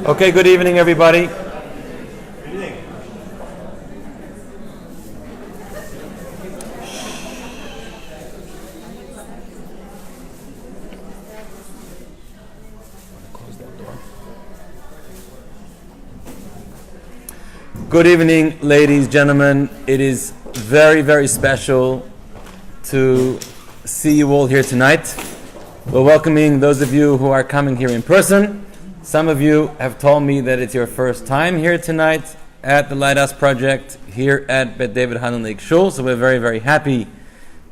Okay, good evening, everybody. Good evening. Good evening, ladies, gentlemen. It is very, very special to see you all here tonight. We're welcoming those of you who are coming here in person. Some of you have told me that it's your first time here tonight at the Lighthouse Project here at Bet David Hanan Lake Shul. So we're very, very happy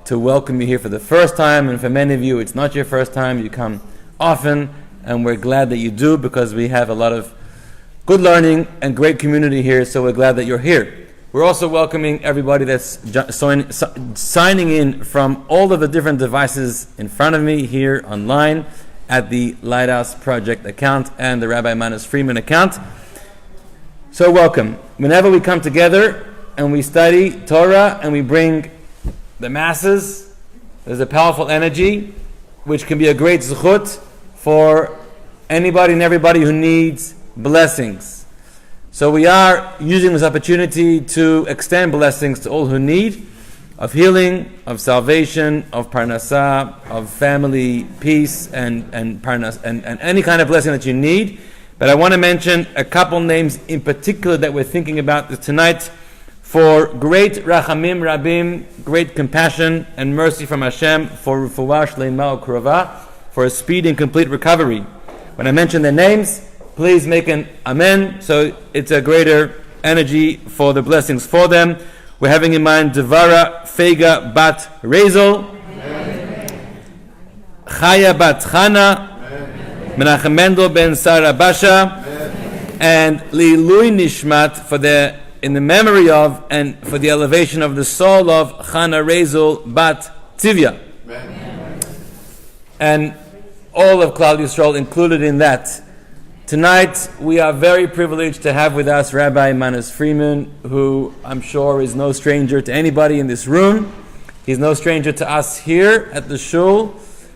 to welcome you here for the first time. And for many of you, it's not your first time. You come often, and we're glad that you do because we have a lot of good learning and great community here. So we're glad that you're here. We're also welcoming everybody that's signing in from all of the different devices in front of me here online at the Lighthouse Project account and the Rabbi Friedman account. So welcome. Whenever we come together and we study Torah and we bring the masses, there's a powerful energy which can be a great zechut for anybody and everybody who needs blessings. So we are using this opportunity to extend blessings to all who need, of healing, of salvation, of parnasah, of family, peace, and any kind of blessing that you need. But I want to mention a couple names in particular that we're thinking about tonight for great rachamim rabim, great compassion and mercy from Hashem for refuah shleima u'krova, for a speedy and complete recovery. When I mention their names, please make an amen, so it's a greater energy for the blessings for them. We're having in mind Devara Fega Bat Rezel, Chaya Bat Chana, Menachem Mendel Ben Sarah Basha, and Lilui Nishmat in the memory of and for the elevation of the soul of Chana Rezel Bat Tivya. And all of Klal Yisrael included in that. Tonight, we are very privileged to have with us Rabbi Friedman, who I'm sure is no stranger to anybody in this room. He's no stranger to us here at the shul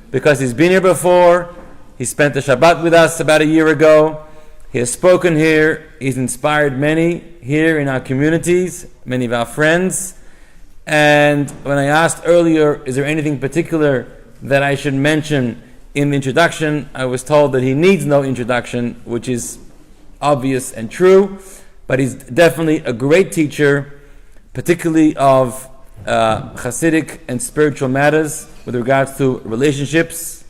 because he's been here before. He spent the Shabbat with us about a year ago. He has spoken here. He's inspired many here in our communities, many of our friends. And when I asked earlier, is there anything particular that I should mention in the introduction, I was told that he needs no introduction, which is obvious and true, but he's definitely a great teacher, particularly of Hasidic and spiritual matters with regards to relationships.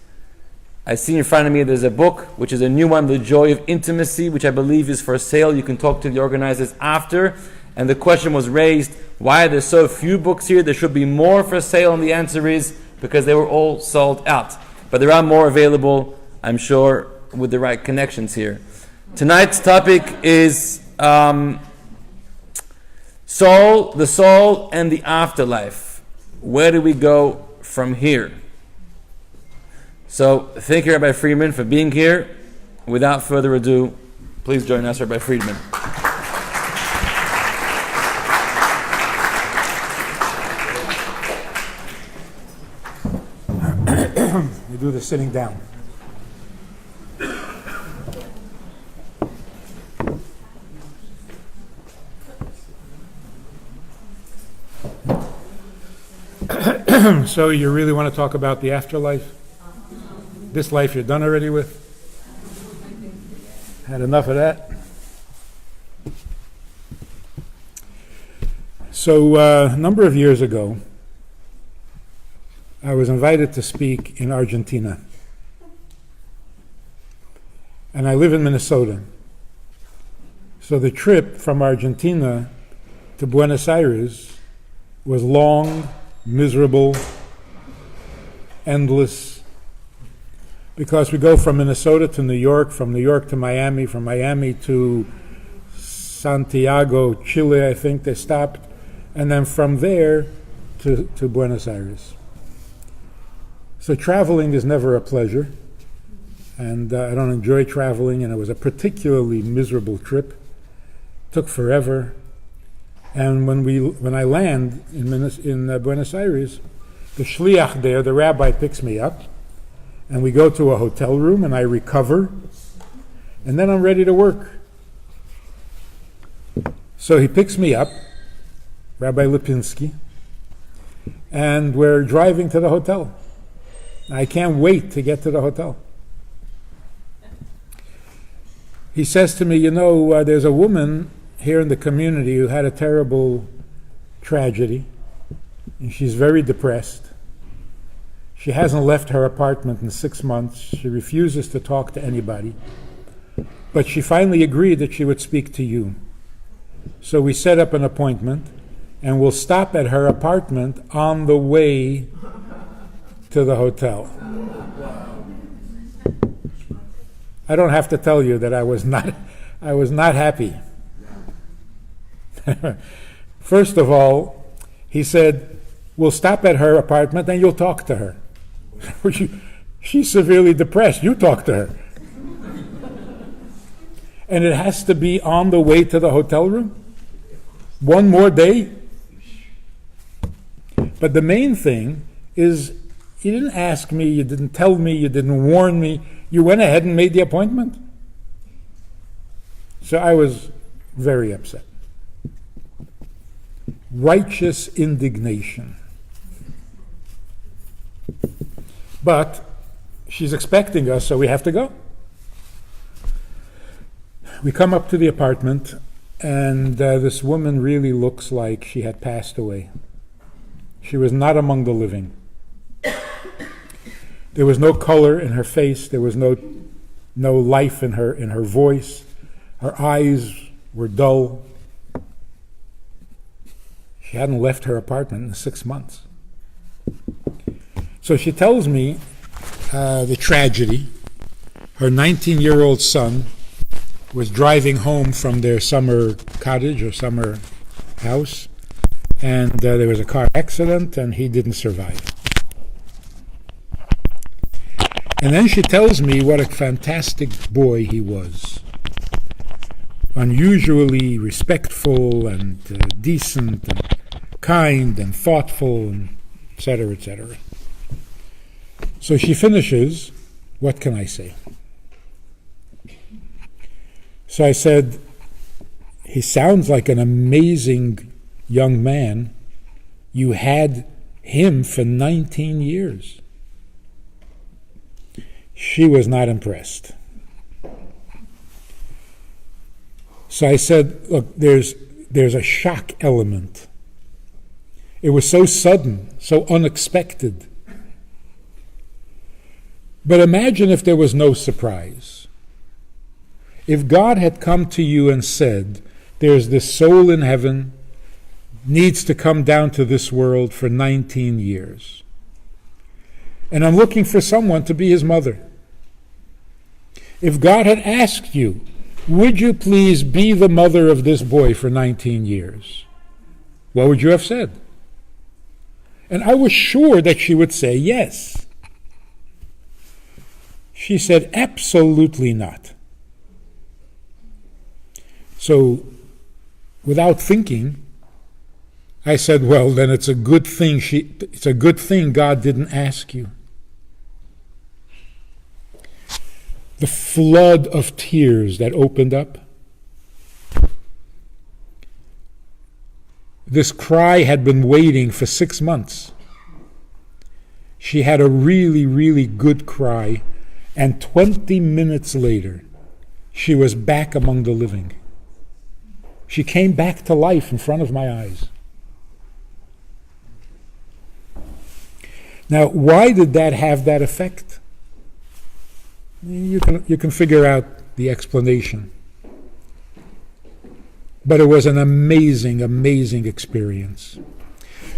I see in front of me there's a book, which is a new one, The Joy of Intimacy, which I believe is for sale. You can talk to the organizers after. And the question was raised, why are there so few books here? There should be more for sale, and the answer is because they were all sold out. But there are more available, I'm sure, with the right connections here. Tonight's topic is the soul and the afterlife. Where do we go from here? So thank you, Rabbi Friedman, for being here. Without further ado, please join us, Rabbi Friedman. Do the sitting down. So you really want to talk about the afterlife? This life you're done already with? Had enough of that? So a number of years ago, I was invited to speak in Argentina. And I live in Minnesota. So the trip from Argentina to Buenos Aires was long, miserable, endless, because we go from Minnesota to New York, from New York to Miami, from Miami to Santiago, Chile, I think they stopped, and then from there to Buenos Aires. So traveling is never a pleasure, and I don't enjoy traveling, and it was a particularly miserable trip. Took forever, and when I land in Buenos Aires, the shliach there, the rabbi, picks me up, and we go to a hotel room, and I recover, and then I'm ready to work. So he picks me up, Rabbi Lipinski, and we're driving to the hotel. I can't wait to get to the hotel. He says to me, there's a woman here in the community who had a terrible tragedy, and she's very depressed. She hasn't left her apartment in 6 months. She refuses to talk to anybody. But she finally agreed that she would speak to you. So we set up an appointment, and we'll stop at her apartment on the way to the hotel. I don't have to tell you that I was not happy. First of all, he said, we'll stop at her apartment and you'll talk to her. She's severely depressed. You talk to her. And it has to be on the way to the hotel room? One more day? But the main thing is, you didn't ask me, you didn't tell me, you didn't warn me. You went ahead and made the appointment. So I was very upset. Righteous indignation. But she's expecting us, so we have to go. We come up to the apartment, and this woman really looks like she had passed away. She was not among the living. There was no color in her face. There was no life in her voice. Her eyes were dull. She hadn't left her apartment in 6 months. So she tells me the tragedy. Her 19-year-old son was driving home from their summer cottage or summer house, and there was a car accident, and he didn't survive. And then she tells me what a fantastic boy he was. Unusually respectful and decent and kind and thoughtful, and et cetera, et cetera. So she finishes, what can I say? So I said, he sounds like an amazing young man. You had him for 19 years. She was not impressed. So I said, look, there's a shock element. It was so sudden, so unexpected. But imagine if there was no surprise. If God had come to you and said, there's this soul in heaven, needs to come down to this world for 19 years. And I'm looking for someone to be his mother. If God had asked you, would you please be the mother of this boy for 19 years? What would you have said? And I was sure that she would say yes. She said, absolutely not. So, without thinking, I said, well, then it's a good thing God didn't ask you. The flood of tears that opened up. This cry had been waiting for 6 months. She had a really, really good cry, and 20 minutes later, she was back among the living. She came back to life in front of my eyes. Now, why did that have that effect? You can figure out the explanation. But it was an amazing, amazing experience.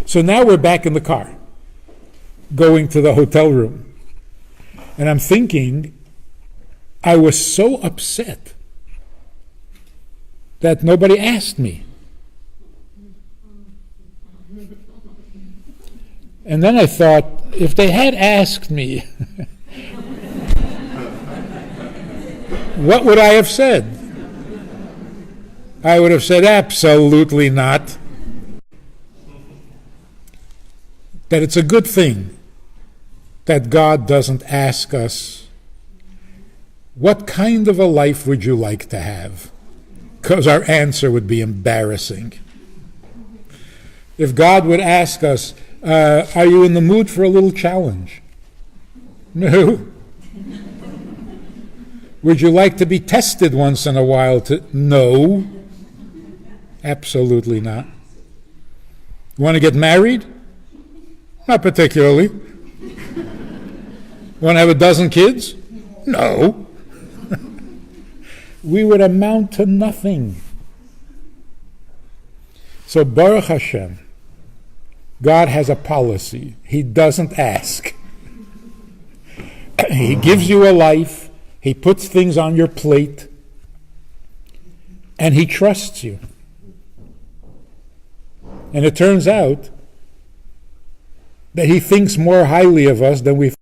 So now we're back in the car, going to the hotel room. And I'm thinking, I was so upset that nobody asked me. And then I thought, if they had asked me, what would I have said? I would have said, absolutely not. That it's a good thing that God doesn't ask us what kind of a life would you like to have? Because our answer would be embarrassing. If God would ask us, are you in the mood for a little challenge? No. Would you like to be tested once in a while? No. Absolutely not. You want to get married? Not particularly. Want to have a dozen kids? No. We would amount to nothing. So Baruch Hashem, God has a policy. He doesn't ask. He gives you a life. He puts things on your plate. And He trusts you. And it turns out that He thinks more highly of us than we think.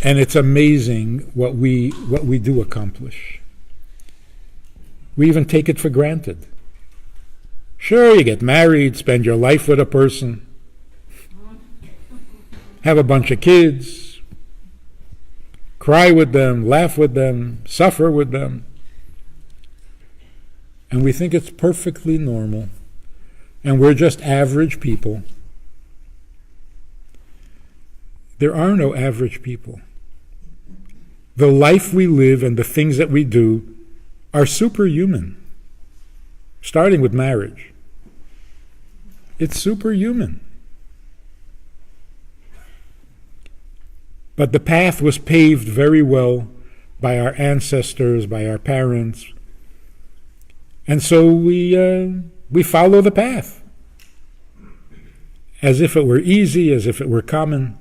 And it's amazing what we do accomplish. We even take it for granted. Sure, you get married, spend your life with a person, have a bunch of kids, cry with them, laugh with them, suffer with them. And we think it's perfectly normal. And we're just average people. There are no average people. The life we live and the things that we do are superhuman, starting with marriage. It's superhuman. But the path was paved very well by our ancestors, by our parents. And so we follow the path as if it were easy, as if it were common.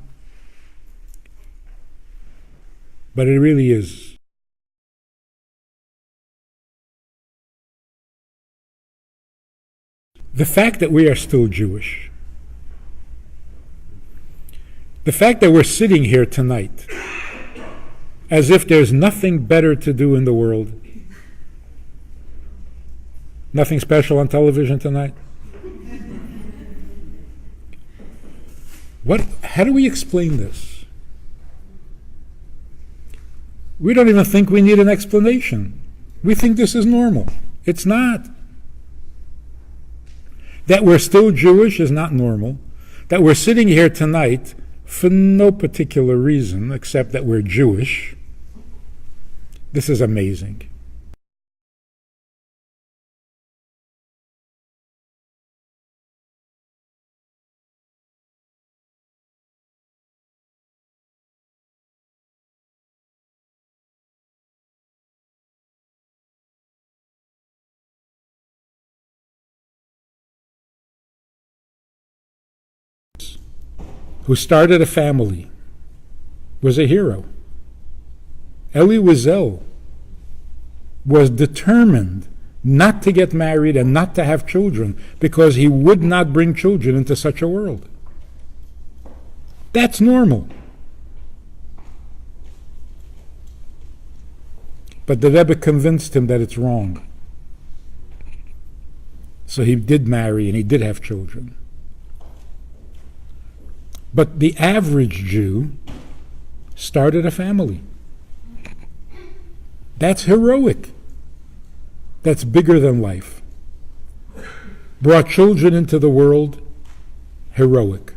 But it really is. The fact that we are still Jewish, the fact that we're sitting here tonight as if there's nothing better to do in the world, nothing special on television tonight. How do we explain this? We don't even think we need an explanation. We think this is normal. It's not. That we're still Jewish is not normal. That we're sitting here tonight for no particular reason except that we're Jewish. This is amazing. Who started a family, was a hero. Elie Wiesel was determined not to get married and not to have children because he would not bring children into such a world. That's normal. But the Rebbe convinced him that it's wrong. So he did marry and he did have children. But the average Jew started a family. That's heroic. That's bigger than life. Brought children into the world, heroic.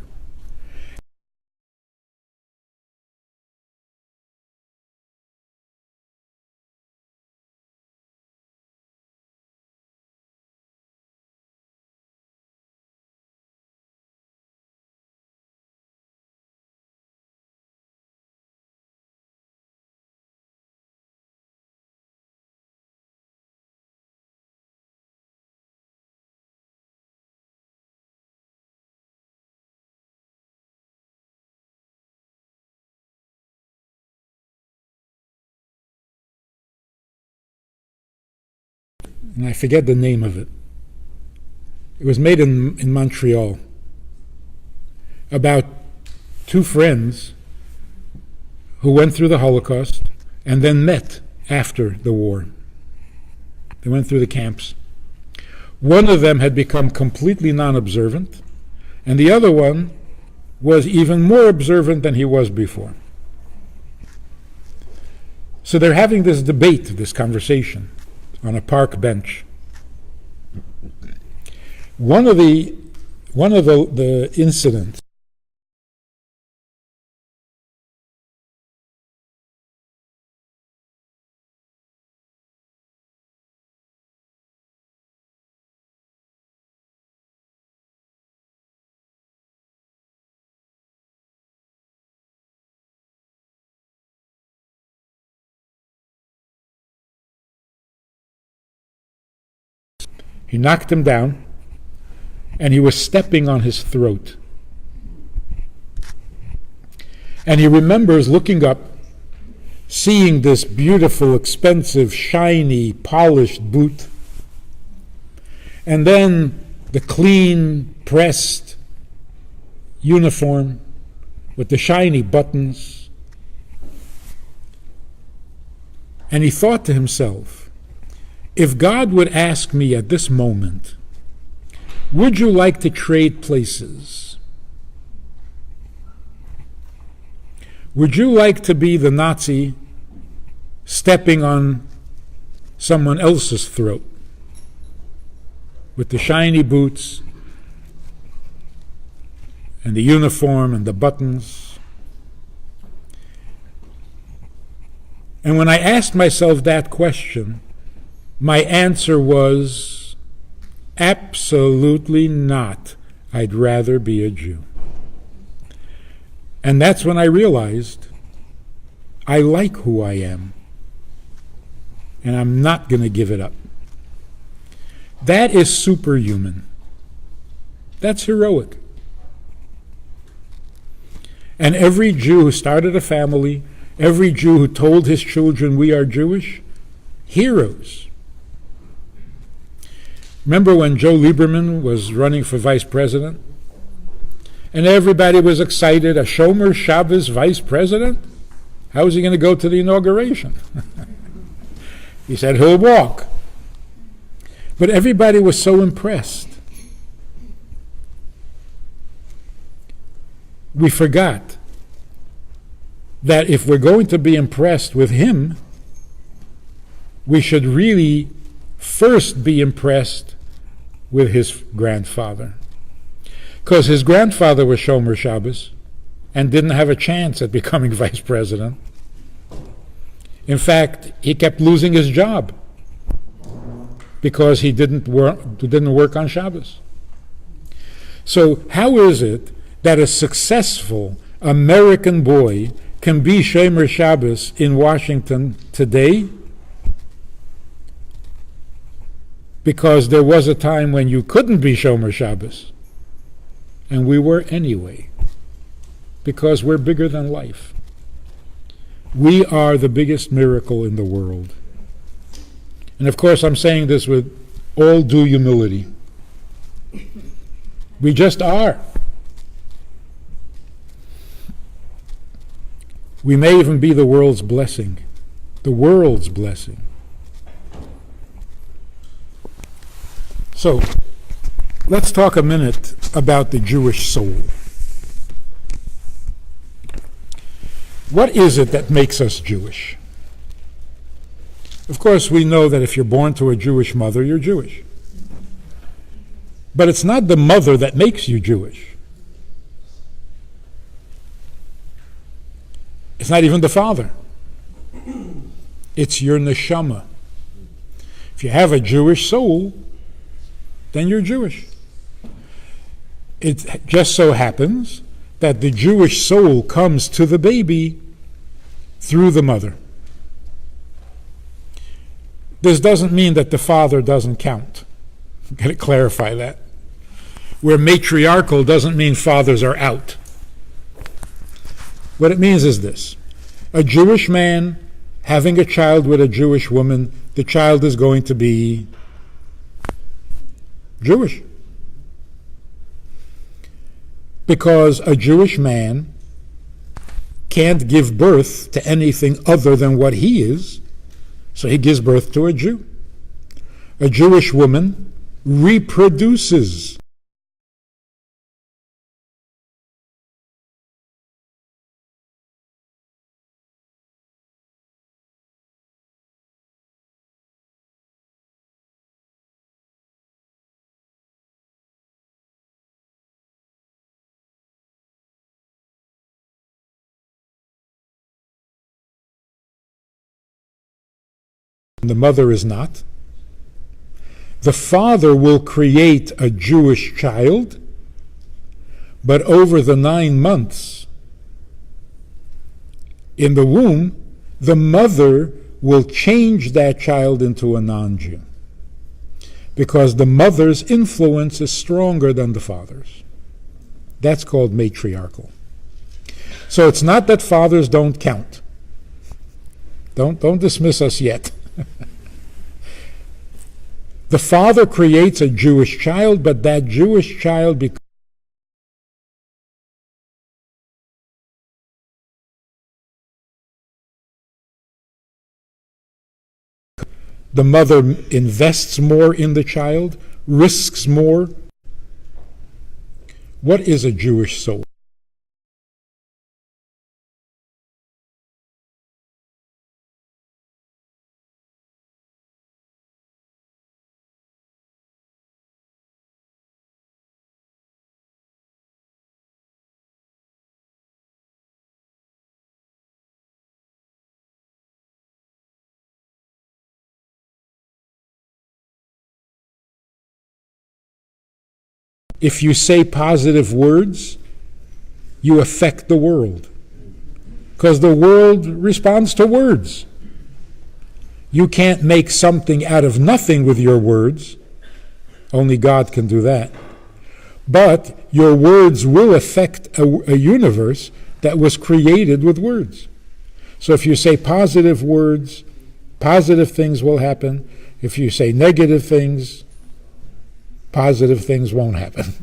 And I forget the name of it. It was made in Montreal about two friends who went through the Holocaust and then met after the war. They went through the camps. One of them had become completely non-observant, and the other one was even more observant than he was before. So they're having this debate, this conversation, on a park bench. One of the incidents he knocked him down, and he was stepping on his throat. And he remembers looking up, seeing this beautiful, expensive, shiny, polished boot, and then the clean, pressed uniform with the shiny buttons. And he thought to himself, if God would ask me at this moment, would you like to trade places? Would you like to be the Nazi stepping on someone else's throat with the shiny boots and the uniform and the buttons? And when I asked myself that question, my answer was, absolutely not. I'd rather be a Jew. And that's when I realized I like who I am, and I'm not going to give it up. That is superhuman. That's heroic. And every Jew who started a family, every Jew who told his children we are Jewish, heroes. Remember when Joe Lieberman was running for vice president? And everybody was excited, a Shomer Shabbos vice president? How is he going to go to the inauguration? He said he'll walk. But everybody was so impressed. We forgot that if we're going to be impressed with him, we should really first be impressed with his grandfather. Because his grandfather was Shomer Shabbos and didn't have a chance at becoming vice president. In fact, he kept losing his job because he didn't work on Shabbos. So how is it that a successful American boy can be Shomer Shabbos in Washington today? Because there was a time when you couldn't be Shomer Shabbos, and we were anyway, because we're bigger than life. We are the biggest miracle in the world. And of course, I'm saying this with all due humility. We just are. We may even be the world's blessing. The world's blessing. So, let's talk a minute about the Jewish soul. What is it that makes us Jewish? Of course, we know that if you're born to a Jewish mother, you're Jewish. But it's not the mother that makes you Jewish. It's not even the father. It's your neshama. If you have a Jewish soul, then you're Jewish. It just so happens that the Jewish soul comes to the baby through the mother. This doesn't mean that the father doesn't count. I've got to clarify that. Where matriarchal doesn't mean fathers are out. What it means is this. A Jewish man having a child with a Jewish woman, the child is going to be Jewish. Because a Jewish man can't give birth to anything other than what he is, so he gives birth to a Jew. A Jewish woman reproduces. The mother is not. The father will create a Jewish child, but over the 9 months in the womb, the mother will change that child into a non-Jew, because the mother's influence is stronger than the father's. That's called matriarchal. So it's not that fathers don't count. Don't dismiss us yet. The father creates a Jewish child, but that Jewish child becomes the mother invests more in the child, risks more. What is a Jewish soul? If you say positive words, you affect the world, because the world responds to words. You can't make something out of nothing with your words. Only God can do that. But your words will affect a universe that was created with words. So if you say positive words, positive things will happen. If you say negative things, positive things won't happen.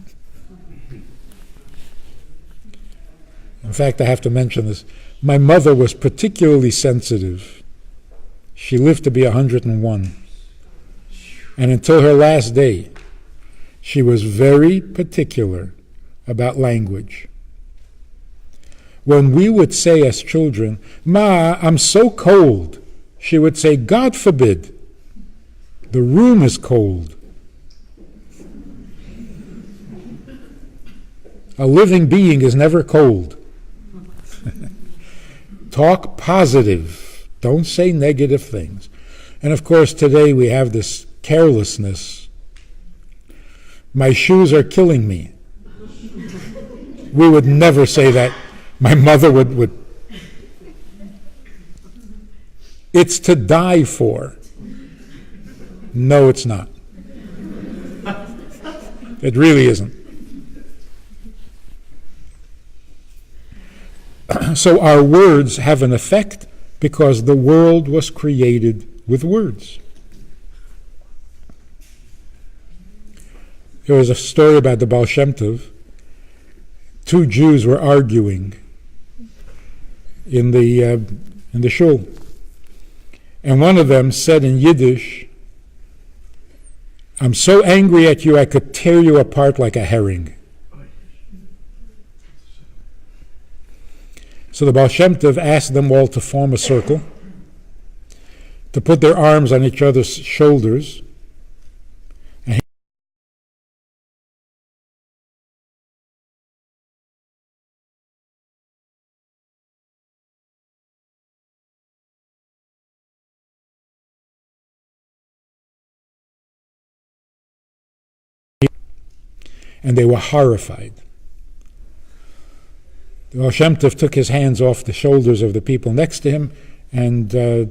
In fact, I have to mention this. My mother was particularly sensitive. She lived to be 101. And until her last day, she was very particular about language. When we would say as children, "Ma, I'm so cold," she would say, "God forbid. The room is cold." A living being is never cold. Talk positive. Don't say negative things. And of course, today we have this carelessness. "My shoes are killing me." We would never say that. My mother would. It's to die for. No, it's not. It really isn't. So our words have an effect because the world was created with words. There was a story about the Baal Shem Tov. Two Jews were arguing in the shul, and one of them said in Yiddish, "I'm so angry at you I could tear you apart like a herring." So the Baal Shem Tov asked them all to form a circle, to put their arms on each other's shoulders, and they were horrified. The Baal Shem Tov took his hands off the shoulders of the people next to him, and the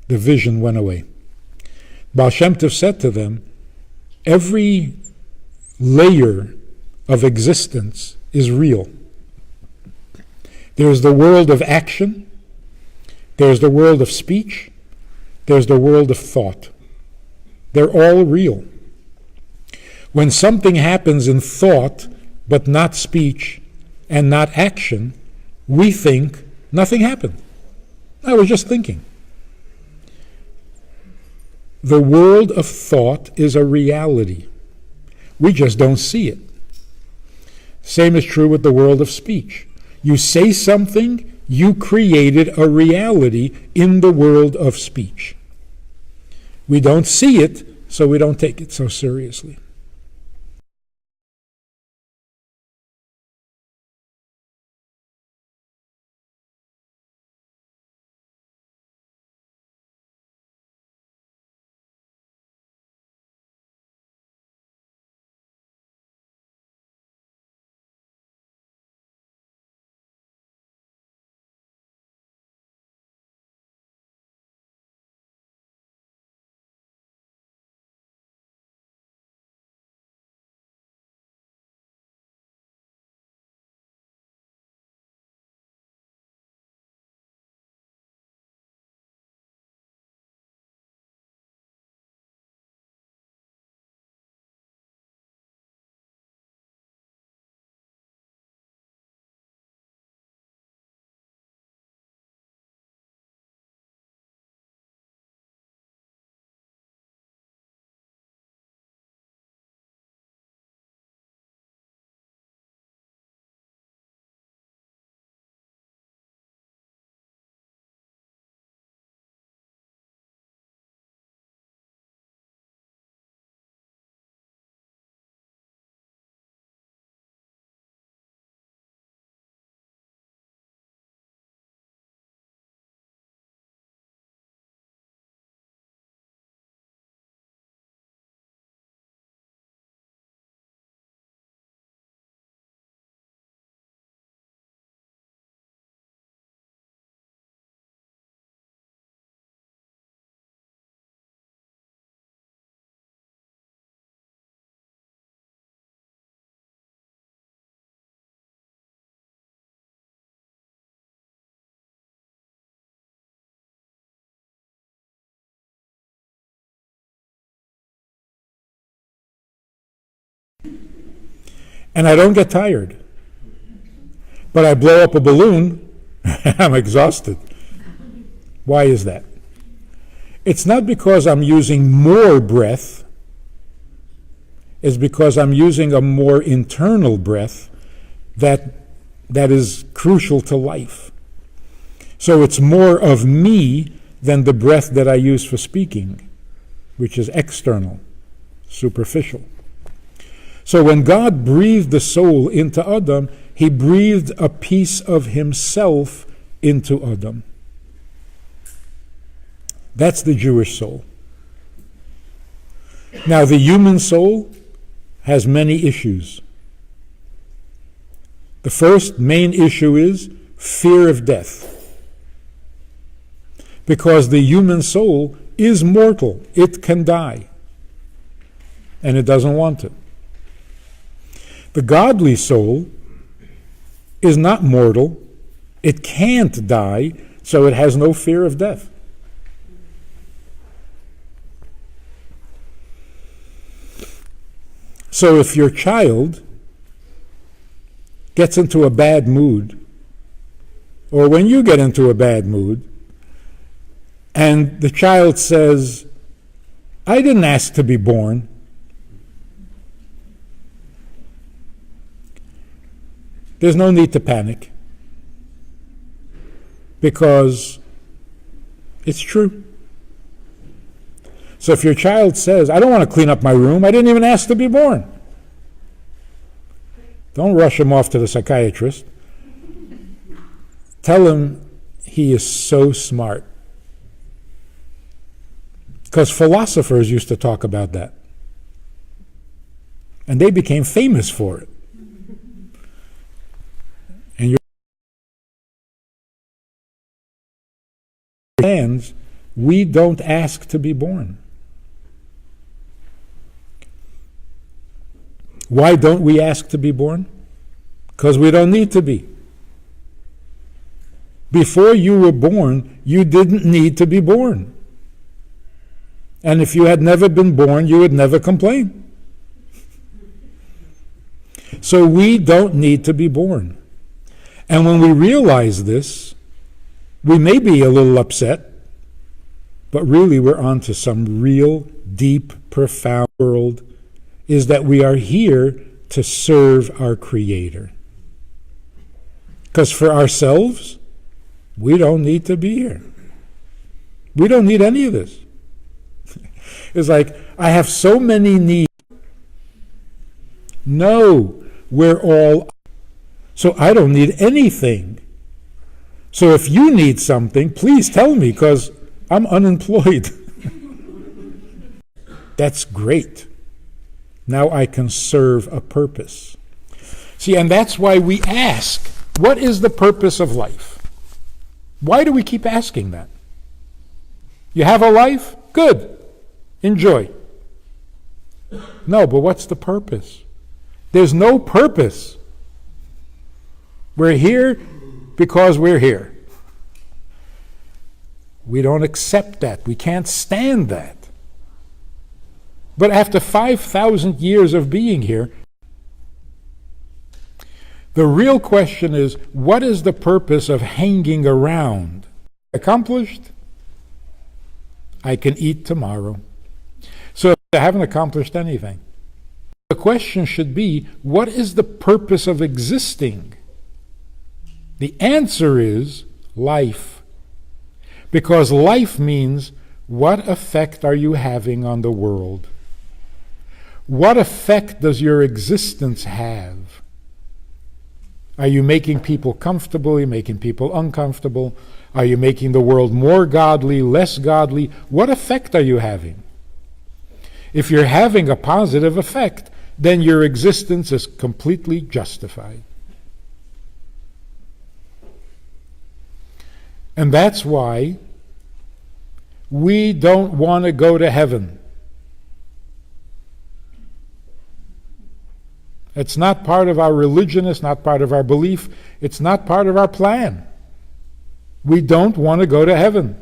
vision went away. Baal Shem Tov said to them, every layer of existence is real. There's the world of action, there's the world of speech, there's the world of thought. They're all real. When something happens in thought, but not speech, and not action, we think nothing happened. I was just thinking. The world of thought is a reality. We just don't see it. Same is true with the world of speech. You say something, you created a reality in the world of speech. We don't see it, so we don't take it so seriously. And I don't get tired. But I blow up a balloon, I'm exhausted. Why is that? It's not because I'm using more breath. It's because I'm using a more internal breath that is crucial to life. So it's more of me than the breath that I use for speaking, which is external, superficial. So when God breathed the soul into Adam, he breathed a piece of himself into Adam. That's the Jewish soul. Now, the human soul has many issues. The first main issue is fear of death. Because the human soul is mortal. It can die. And it doesn't want to. The godly soul is not mortal. It can't die, so it has no fear of death. So if your child gets into a bad mood, or when you get into a bad mood, and the child says, I didn't ask to be born, there's no need to panic, because it's true. So if your child says, I don't want to clean up my room, I didn't even ask to be born, don't rush him off to the psychiatrist. Tell him he is so smart. Because philosophers used to talk about that. And they became famous for it. And your hands, we don't ask to be born. Why don't we ask to be born? Because we don't need to be. Before you were born, you didn't need to be born. And if you had never been born, you would never complain. So we don't need to be born. And when we realize this, we may be a little upset, but really we're onto some real, deep, profound world, is that we are here to serve our Creator. Because for ourselves, we don't need to be here. We don't need any of this. It's like, I have so many needs. No, we're all, so I don't need anything. So if you need something, please tell me, because I'm unemployed. That's great. Now I can serve a purpose. See, and that's why we ask, what is the purpose of life? Why do we keep asking that? You have a life? Good. Enjoy. No, but what's the purpose? There's no purpose. We're here because we're here. We don't accept that. We can't stand that. But after 5,000 years of being here, the real question is, what is the purpose of hanging around? Accomplished? I can eat tomorrow. So I haven't accomplished anything. The question should be, what is the purpose of existing? The answer is life. Because life means, what effect are you having on the world? What effect does your existence have? Are you making people comfortable? Are you making people uncomfortable? Are you making the world more godly, less godly? What effect are you having? If you're having a positive effect, then your existence is completely justified. And that's why we don't want to go to heaven. It's not part of our religion, it's not part of our belief, it's not part of our plan. We don't want to go to heaven.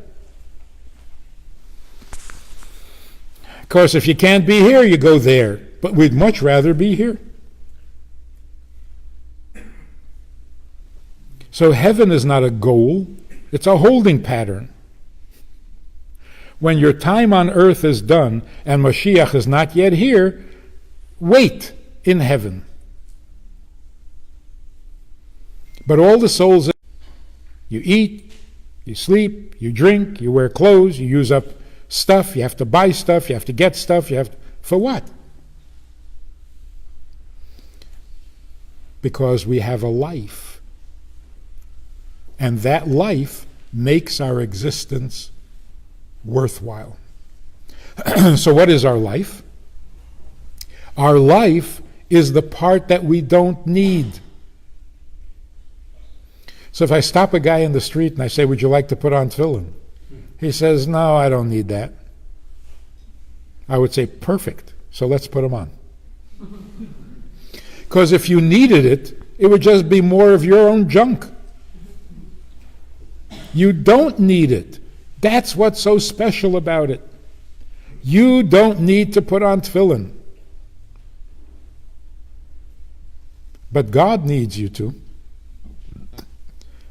Of course, if you can't be here, you go there. But we'd much rather be here. So heaven is not a goal, it's a holding pattern. When your time on earth is done and Mashiach is not yet here, wait in heaven. But all the souls, you eat, you sleep, you drink, you wear clothes, you use up stuff, you have to buy stuff, you have to get stuff, for what? Because we have a life. And that life makes our existence worthwhile. So what is our life? Our life is the part that we don't need. So if I stop a guy in the street and I say, would you like to put on tefillin? He says, no, I don't need that. I would say, perfect, so let's put them on. Because if you needed it, it would just be more of your own junk. You don't need it. That's what's so special about it. You don't need to put on tefillin. But God needs you to.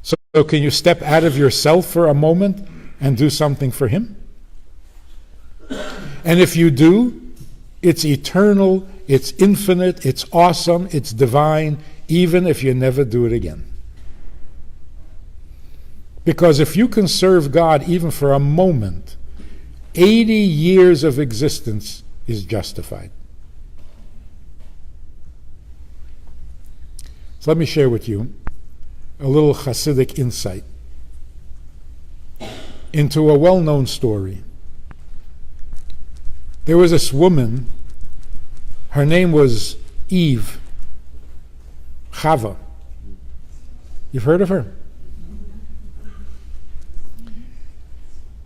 So can you step out of yourself for a moment and do something for Him? And if you do, it's eternal, it's infinite, it's awesome, it's divine, even if you never do it again. Because if you can serve God even for a moment, 80 years of existence is justified. So let me share with you a little Hasidic insight into a well-known story. There was this woman, her name was Eve, Chava. You've heard of her?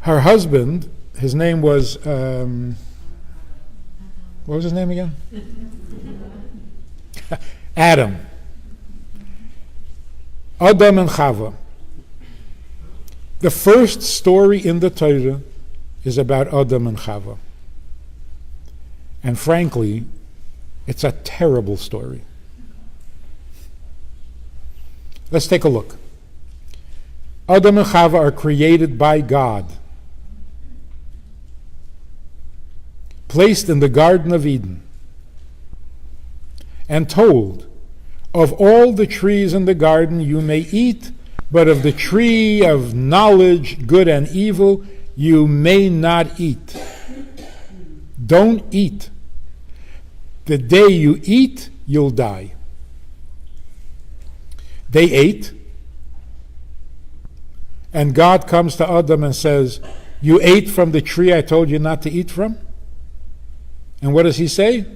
Her husband, his name was, what was his name again? Adam. Adam and Chava. The first story in the Torah is about Adam and Chava. And frankly, it's a terrible story. Let's take a look. Adam and Chava are created by God, placed in the Garden of Eden, and told, of all the trees in the garden you may eat, but of the tree of knowledge, good and evil, you may not eat. Don't eat. The day you eat, you'll die. They ate, and God comes to Adam and says, you ate from the tree I told you not to eat from? And what does he say?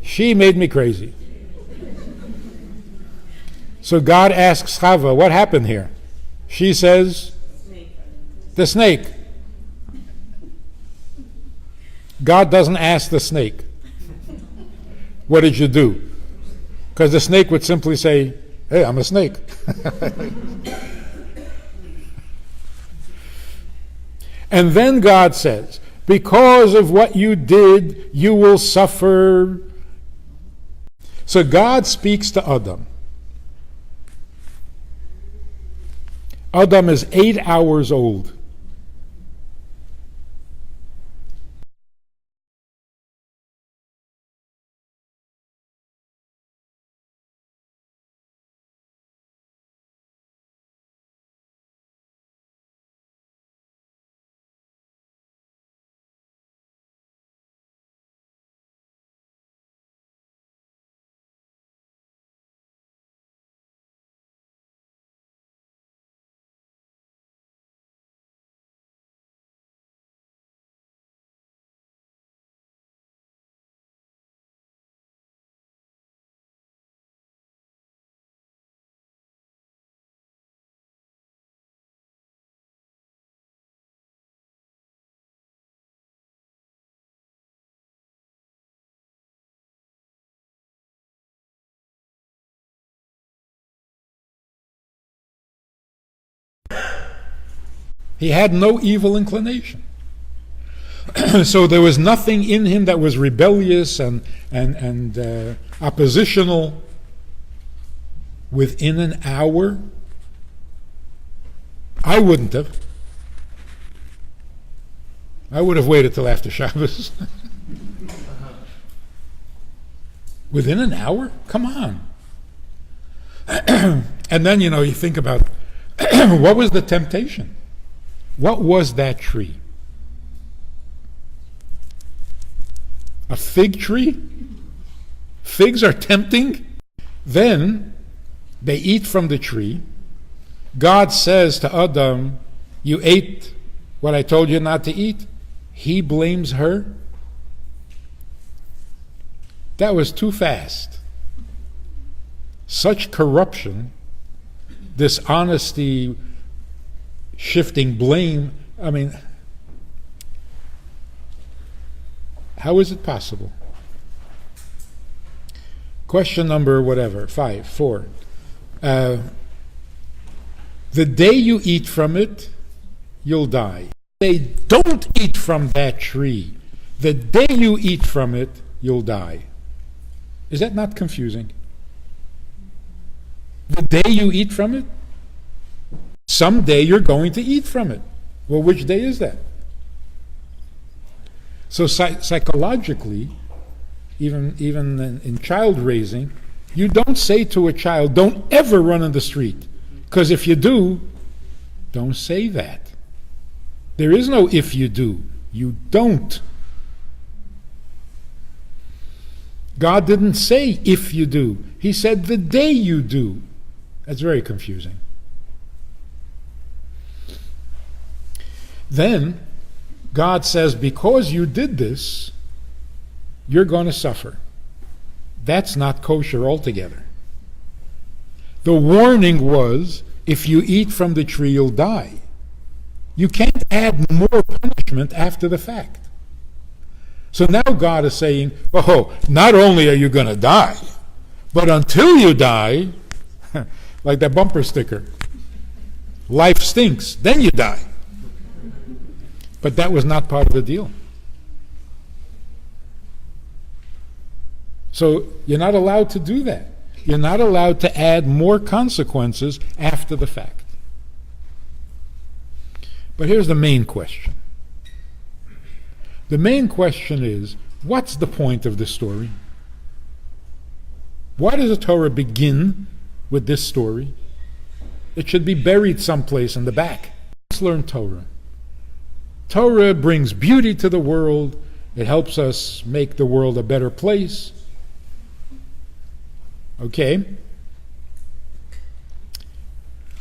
She made me crazy. So God asks Chava, what happened here? She says, the snake. God doesn't ask the snake, what did you do? Because the snake would simply say, hey, I'm a snake. And then God says, because of what you did, you will suffer. So God speaks to Adam. Adam is 8 hours old. He had no evil inclination. So there was nothing in him that was rebellious and oppositional. Within an hour, I wouldn't have. I would have waited till after Shabbos. Within an hour? Come on. And then, you think about what was the temptation? What was that tree? A fig tree? Figs are tempting. Then they eat from the tree. God says to Adam, you ate what I told you not to eat. He blames her. That was too fast. Such corruption, dishonesty, shifting blame. I mean, how is it possible? Question number 4. The day you eat from it, you'll die. They don't eat from that tree. The day you eat from it, you'll die. Is that not confusing? The day you eat from it? Someday you're going to eat from it. Well, which day is that? So psychologically, even in child raising, you don't say to a child, don't ever run in the street. Because if you do, don't say that. There is no if you do. You don't. God didn't say if you do. He said the day you do. That's very confusing. Then God says, because you did this, you're going to suffer. That's not kosher altogether. The warning was, if you eat from the tree, you'll die. You can't add more punishment after the fact. So now God is saying, oh, not only are you going to die, but until you die, like that bumper sticker, life stinks, then you die. But that was not part of the deal. So you're not allowed to do that. You're not allowed to add more consequences after the fact. But here's the main question. The main question is, what's the point of this story? Why does the Torah begin with this story? It should be buried someplace in the back. Let's learn Torah. Torah brings beauty to the world. It helps us make the world a better place. Okay?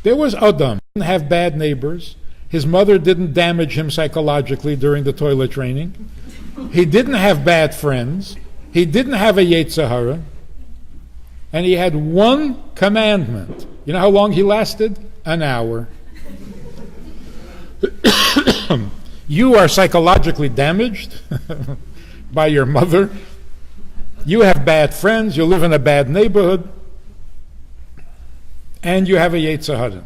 There was Adam. He didn't have bad neighbors. His mother didn't damage him psychologically during the toilet training. He didn't have bad friends. He didn't have a Yetzer Hara. And he had one commandment. You know how long he lasted? An hour. You are psychologically damaged by your mother. You have bad friends. You live in a bad neighborhood. And you have a Yetzer Hara.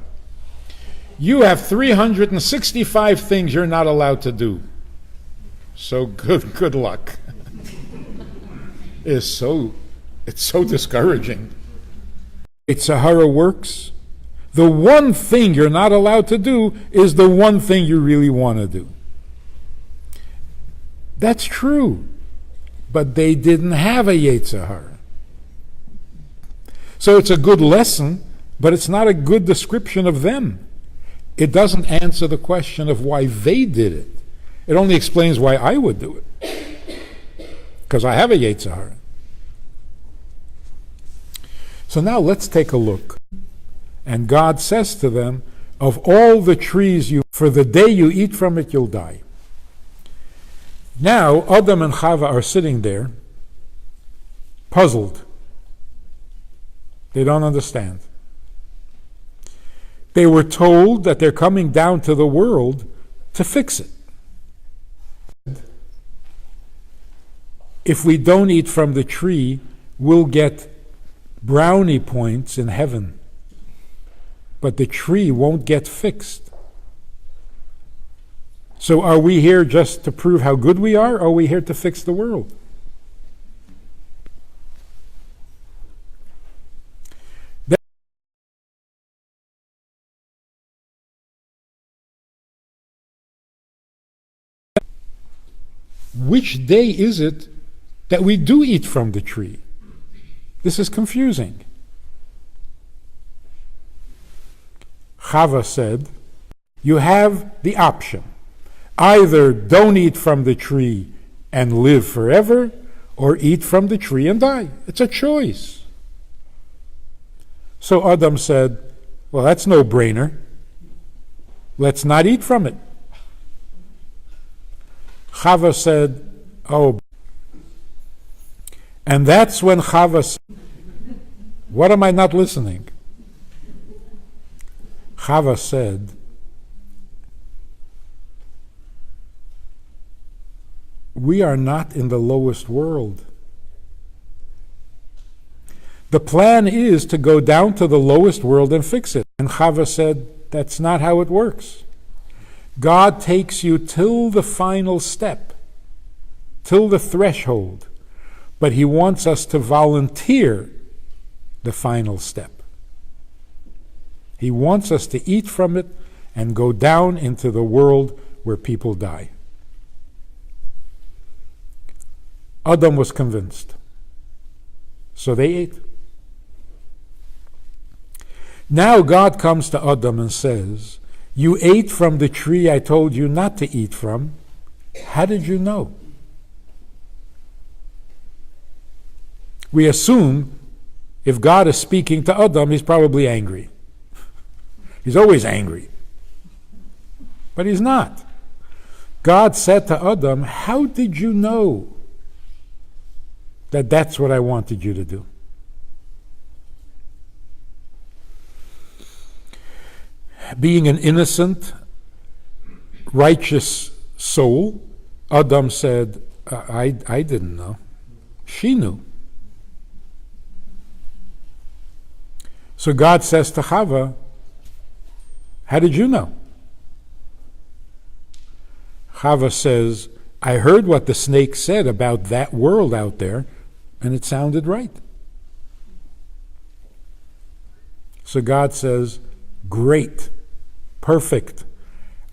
You have 365 things you're not allowed to do. So good luck. It's so discouraging. Yetzer Hara works. The one thing you're not allowed to do is the one thing you really want to do. That's true. But they didn't have a Yetzer Hara. So it's a good lesson, but it's not a good description of them. It doesn't answer the question of why they did it. It only explains why I would do it. Because I have a Yetzer Hara. So now let's take a look. And God says to them, of all the trees for the day you eat from it, you'll die. Now, Adam and Chava are sitting there, puzzled. They don't understand. They were told that they're coming down to the world to fix it. If we don't eat from the tree, we'll get brownie points in heaven. But the tree won't get fixed. So are we here just to prove how good we are, or are we here to fix the world? Which day is it that we do eat from the tree? This is confusing. Chava said, you have the option. Either don't eat from the tree and live forever, or eat from the tree and die. It's a choice. So Adam said, well, that's no brainer. Let's not eat from it. Chava said, oh. And that's when Chava said, what am I not listening? Chava said, we are not in the lowest world. The plan is to go down to the lowest world and fix it. And Chava said, that's not how it works. God takes you till the final step, till the threshold, but he wants us to volunteer the final step. He wants us to eat from it and go down into the world where people die. Adam was convinced. So they ate. Now God comes to Adam and says, you ate from the tree I told you not to eat from. How did you know? We assume if God is speaking to Adam, he's probably angry. He's always angry. But he's not. God said to Adam, how did you know that that's what I wanted you to do? Being an innocent, righteous soul, Adam said, I didn't know. She knew. So God says to Chava, how did you know? Chava says, I heard what the snake said about that world out there, And it sounded right. So God says, great, perfect.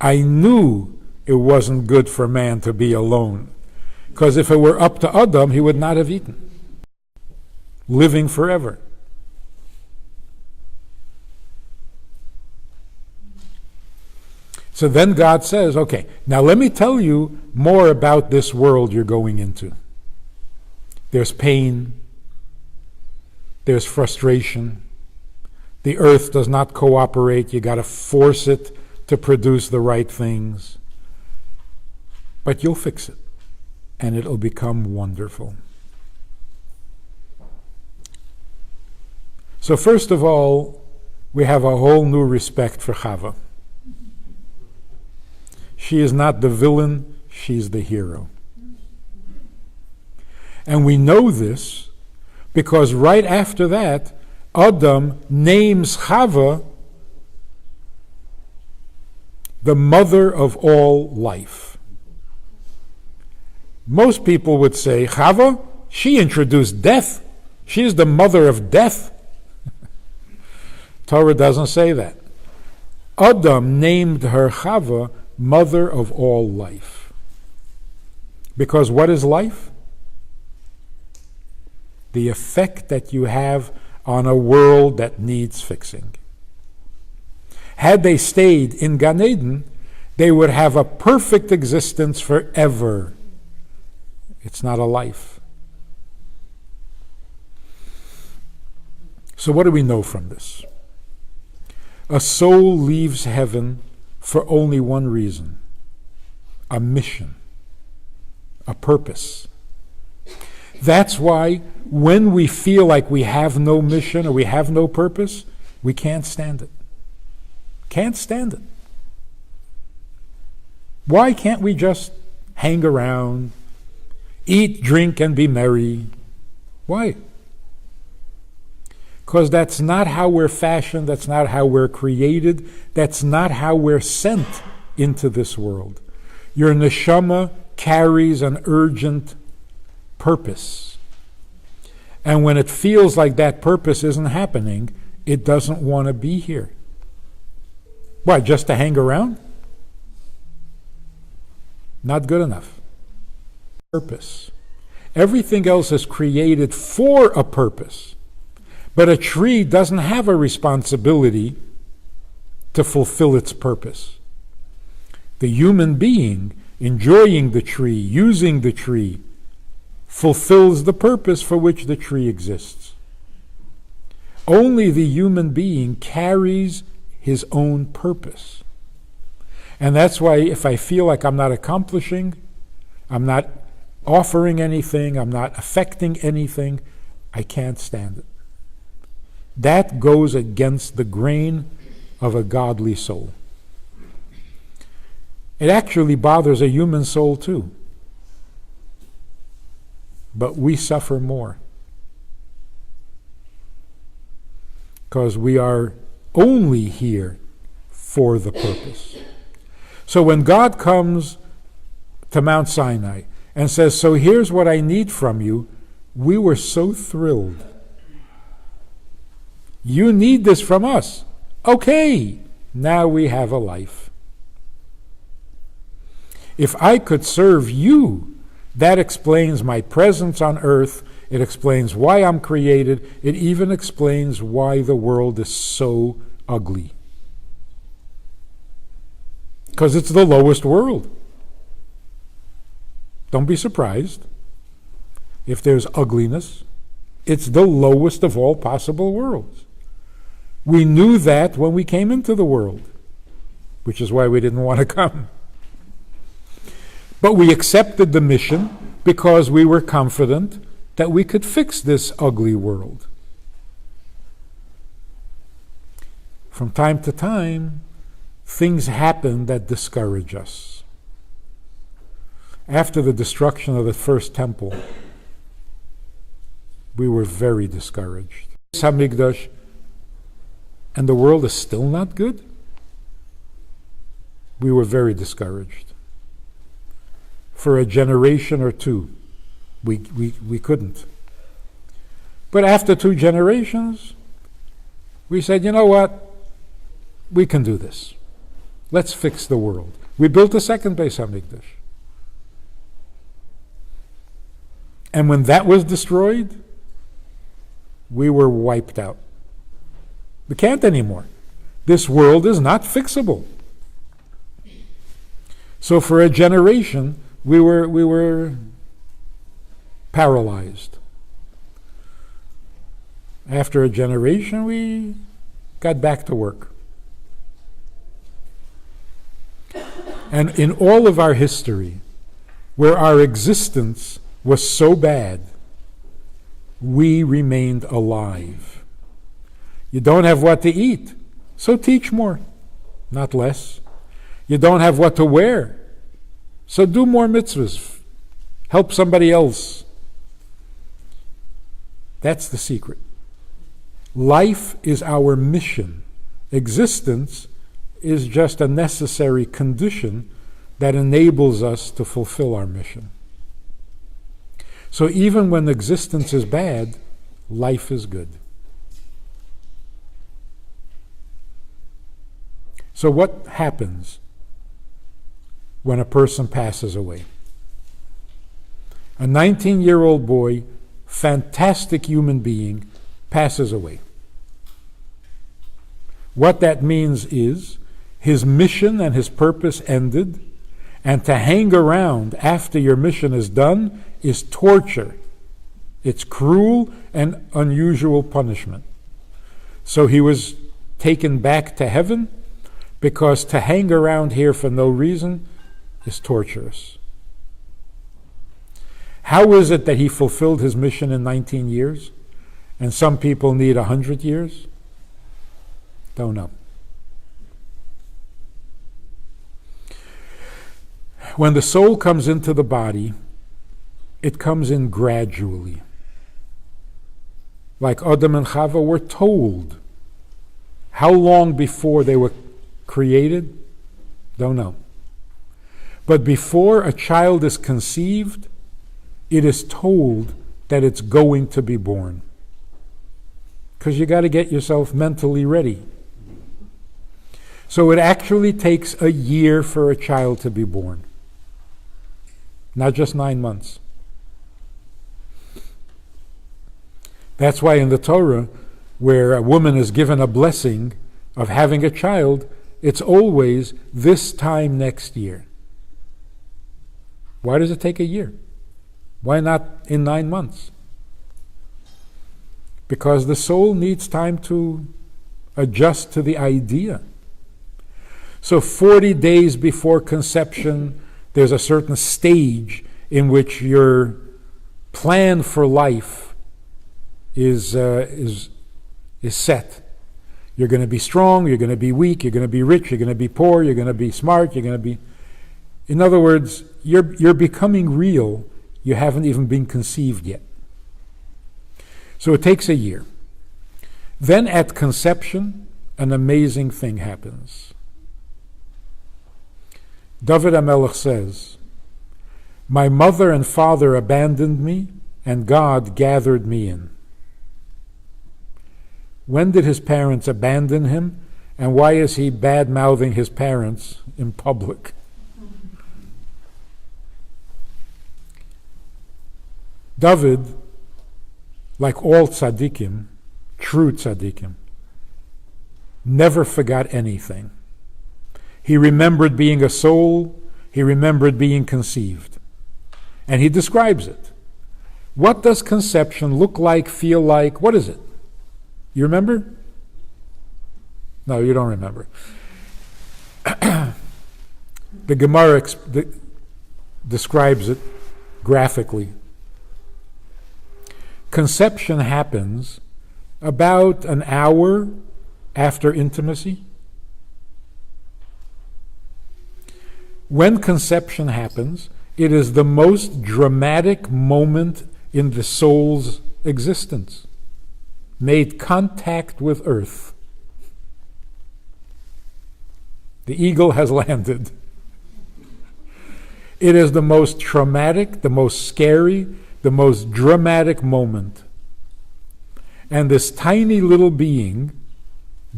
I knew it wasn't good for man to be alone. Because if it were up to Adam, he would not have eaten. Living forever. So then God says, okay, now let me tell you more about this world you're going into. There's pain. There's frustration. The earth does not cooperate. You got to force it to produce the right things. But you'll fix it, and it'll become wonderful. So first of all, we have a whole new respect for Chava. She is not the villain, she's the hero. And we know this because right after that, Adam names Chava the mother of all life. Most people would say, Chava, she introduced death. She is the mother of death. Torah doesn't say that. Adam named her Chava mother of all life. Because what is life? The effect that you have on a world that needs fixing. Had they stayed in Gan Eden, they would have a perfect existence forever. It's not a life. So what do we know from this? A soul leaves heaven for only one reason: a mission, a purpose. That's why when we feel like we have no mission or we have no purpose, we can't stand it. Can't stand it. Why can't we just hang around, eat, drink, and be merry? Why? Because that's not how we're fashioned, that's not how we're created, that's not how we're sent into this world. Your neshama carries an urgent purpose. And when it feels like that purpose isn't happening, it doesn't want to be here. Why, just to hang around? Not good enough. Purpose. Everything else is created for a purpose. But a tree doesn't have a responsibility to fulfill its purpose. The human being, enjoying the tree, using the tree, fulfills the purpose for which the tree exists. Only the human being carries his own purpose. And that's why if I feel like I'm not accomplishing, I'm not offering anything, I'm not affecting anything, I can't stand it. That goes against the grain of a godly soul. It actually bothers a human soul too. But we suffer more. Because we are only here for the purpose. So when God comes to Mount Sinai and says, so here's what I need from you, we were so thrilled. You need this from us. Okay, now we have a life. If I could serve you, that explains my presence on earth. It explains why I'm created. It even explains why the world is so ugly. Because it's the lowest world. Don't be surprised if there's ugliness. It's the lowest of all possible worlds. We knew that when we came into the world, which is why we didn't want to come. But we accepted the mission because we were confident that we could fix this ugly world. From time to time, things happen that discourage us. After the destruction of the first temple, we were very discouraged. Hamikdash, and the world is still not good? We were very discouraged. For a generation or two, we couldn't. But after 2 generations, we said, you know what? We can do this. Let's fix the world. We built a second Beis HaMikdash. And when that was destroyed, we were wiped out. We can't anymore. This world is not fixable. So for a generation, we were paralyzed. After a generation, we got back to work. And in all of our history, where our existence was so bad, we remained alive. You don't have what to eat, so teach more, not less. You don't have what to wear, so do more mitzvahs. Help somebody else. That's the secret. Life is our mission. Existence is just a necessary condition that enables us to fulfill our mission. So even when existence is bad, life is good. So what happens when a person passes away? A 19-year-old boy, fantastic human being, passes away. What that means is his mission and his purpose ended, and to hang around after your mission is done is torture. It's cruel and unusual punishment. So he was taken back to heaven, because to hang around here for no reason is torturous. How is it that he fulfilled his mission in 19 years, and some people need 100 years? Don't know. When the soul comes into the body, it comes in gradually. Like Adam and Chava were told. How long before they were created? Don't know. But before a child is conceived, it is told that it's going to be born. Because you got to get yourself mentally ready. So it actually takes a year for a child to be born. Not just 9 months. That's why in the Torah, where a woman is given a blessing of having a child, it's always this time next year. Why does it take a year? Why not in 9 months? Because the soul needs time to adjust to the idea. So 40 days before conception, there's a certain stage in which your plan for life is set. You're going to be strong, you're going to be weak, you're going to be rich, you're going to be poor, you're going to be smart, you're going to be... In other words, you're becoming real. You haven't even been conceived yet. So it takes a year. Then at conception, an amazing thing happens. David HaMelech says, "My mother and father abandoned me, and God gathered me in." When did his parents abandon him, and why is he bad-mouthing his parents in public? David, like all tzaddikim, true tzaddikim, never forgot anything. He remembered being a soul, he remembered being conceived. And he describes it. What does conception look like, feel like? What is it? You remember? No, you don't remember. The Gemara describes it graphically. Conception happens about an hour after intimacy. When conception happens, it is the most dramatic moment in the soul's existence. Made contact with earth. The eagle has landed. It is the most traumatic, the most scary, the most dramatic moment. And this tiny little being,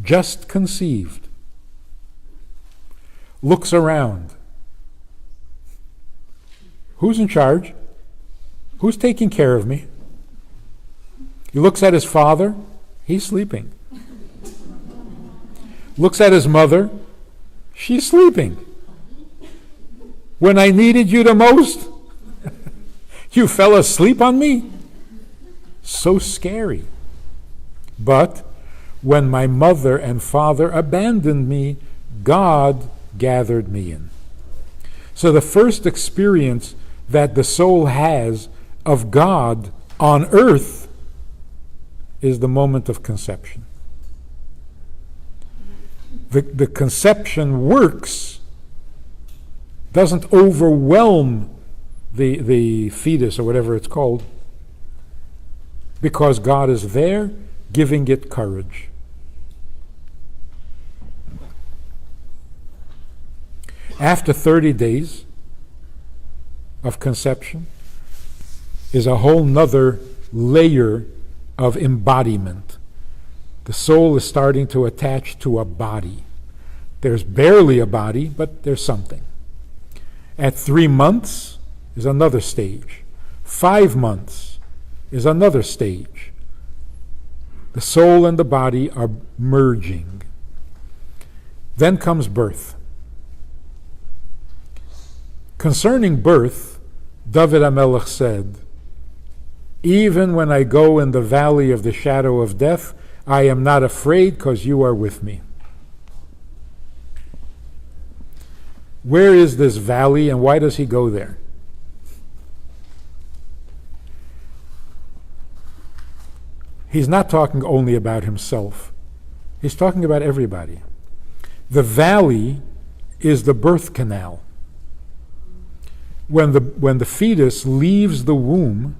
just conceived, looks around. Who's in charge? Who's taking care of me? He looks at his father. He's sleeping. Looks at his mother. She's sleeping. When I needed you the most, you fell asleep on me? So scary. But when my mother and father abandoned me, God gathered me in. So the first experience that the soul has of God on earth is the moment of conception. The conception works, doesn't overwhelm the fetus or whatever it's called, because God is there giving it courage. After 30 days of conception is a whole nother layer of embodiment. The soul is starting to attach to a body. There's barely a body, but there's something. At 3 months is another stage. 5 months is another stage. The soul and the body are merging. Then comes birth. Concerning birth, David HaMelech said, "Even when I go in the valley of the shadow of death, I am not afraid because you are with me." Where is this valley and why does he go there? He's not talking only about himself. He's talking about everybody. The valley is the birth canal. When the fetus leaves the womb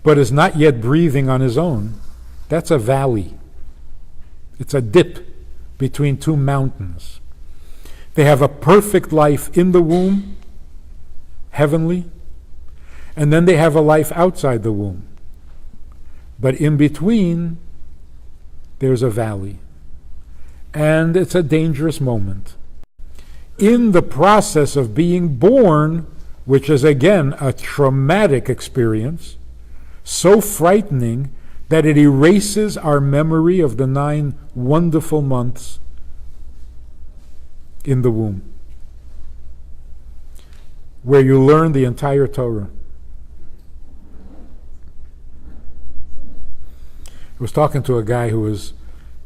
but is not yet breathing on his own, that's a valley. It's a dip between two mountains. They have a perfect life in the womb, heavenly, and then they have a life outside the womb. But in between, there's a valley. And it's a dangerous moment. In the process of being born, which is again a traumatic experience, so frightening that it erases our memory of the 9 wonderful months in the womb, where you learn the entire Torah. I was talking to a guy who was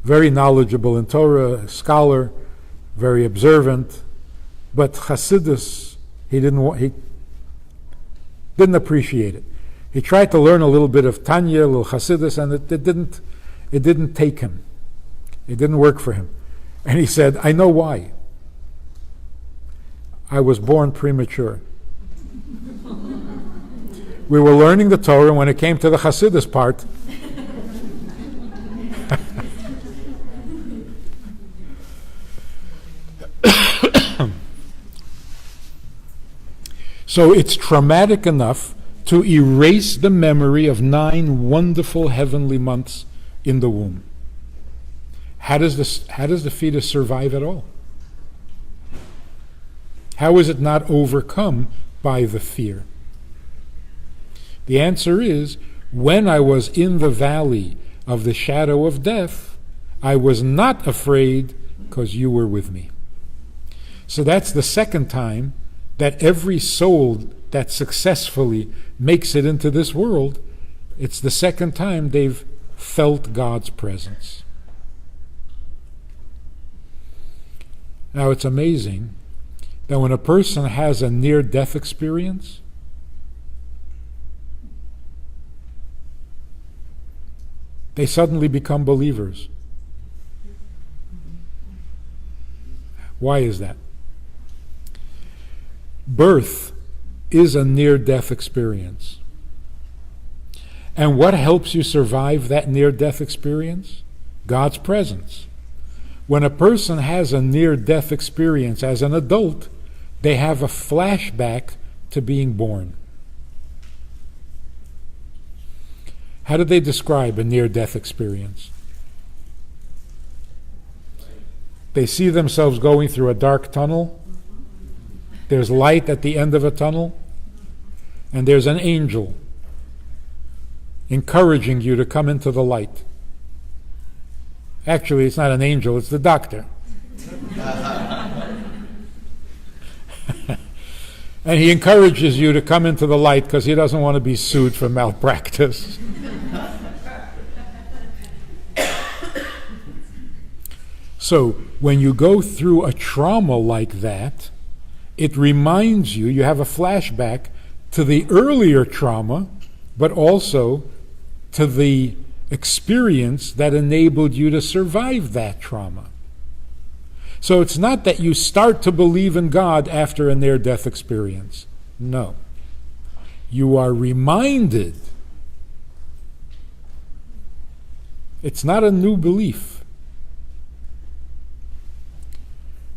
very knowledgeable in Torah, a scholar, very observant, but Hasidus, he didn't appreciate it. He tried to learn a little bit of Tanya, a little Hasidus, and it didn't take him. It didn't work for him. And he said, "I know why. I was born premature." We were learning the Torah, and when it came to the Hasidus part, so it's traumatic enough to erase the memory of 9 wonderful heavenly months in the womb. How does the fetus survive at all? How is it not overcome by the fear? The answer is, when I was in the valley of the shadow of death, I was not afraid because you were with me. So that's the second time that every soul that successfully makes it into this world, it's the second time they've felt God's presence. Now it's amazing that when a person has a near-death experience, they suddenly become believers. Why is that? Birth is a near-death experience. And what helps you survive that near-death experience? God's presence. When a person has a near-death experience as an adult, they have a flashback to being born. How did they describe a near-death experience? They see themselves going through a dark tunnel. There's light at the end of a tunnel, and there's an angel encouraging you to come into the light. Actually, it's not an angel, it's the doctor. And he encourages you to come into the light because he doesn't want to be sued for malpractice. So, when you go through a trauma like that, it reminds you, you have a flashback to the earlier trauma, but also to the experience that enabled you to survive that trauma. So it's not that you start to believe in God after a near-death experience. No. You are reminded. It's not a new belief.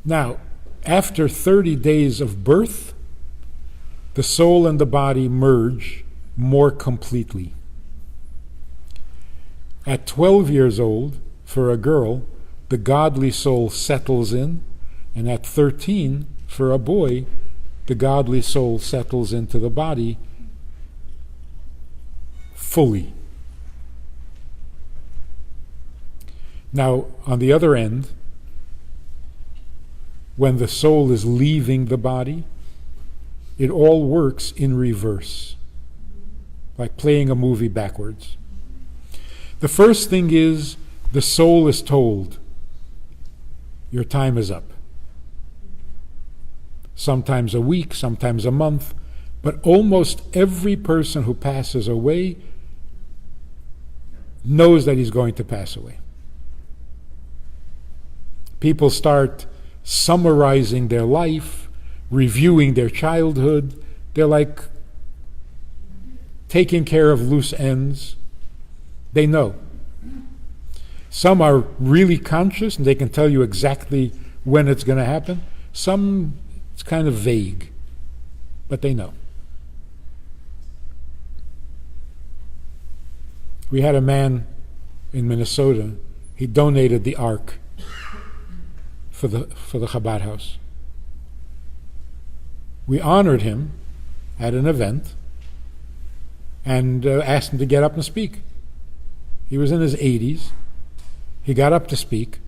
Now, after 30 days of birth, the soul and the body merge more completely. At 12 years old, for a girl, the godly soul settles in, and at 13, for a boy, the godly soul settles into the body fully. Now, on the other end, when the soul is leaving the body, it all works in reverse, like playing a movie backwards. The first thing is the soul is told, your time is up. Sometimes a week, sometimes a month, but almost every person who passes away knows that he's going to pass away. People start summarizing their life, reviewing their childhood. They're like taking care of loose ends. They know. Some are really conscious and they can tell you exactly when it's going to happen. Some, it's kind of vague, but they know. We had a man in Minnesota, he donated the Ark for the Chabad house. We honored him at an event and asked him to get up and speak. He was in his 80s. He got up to speak,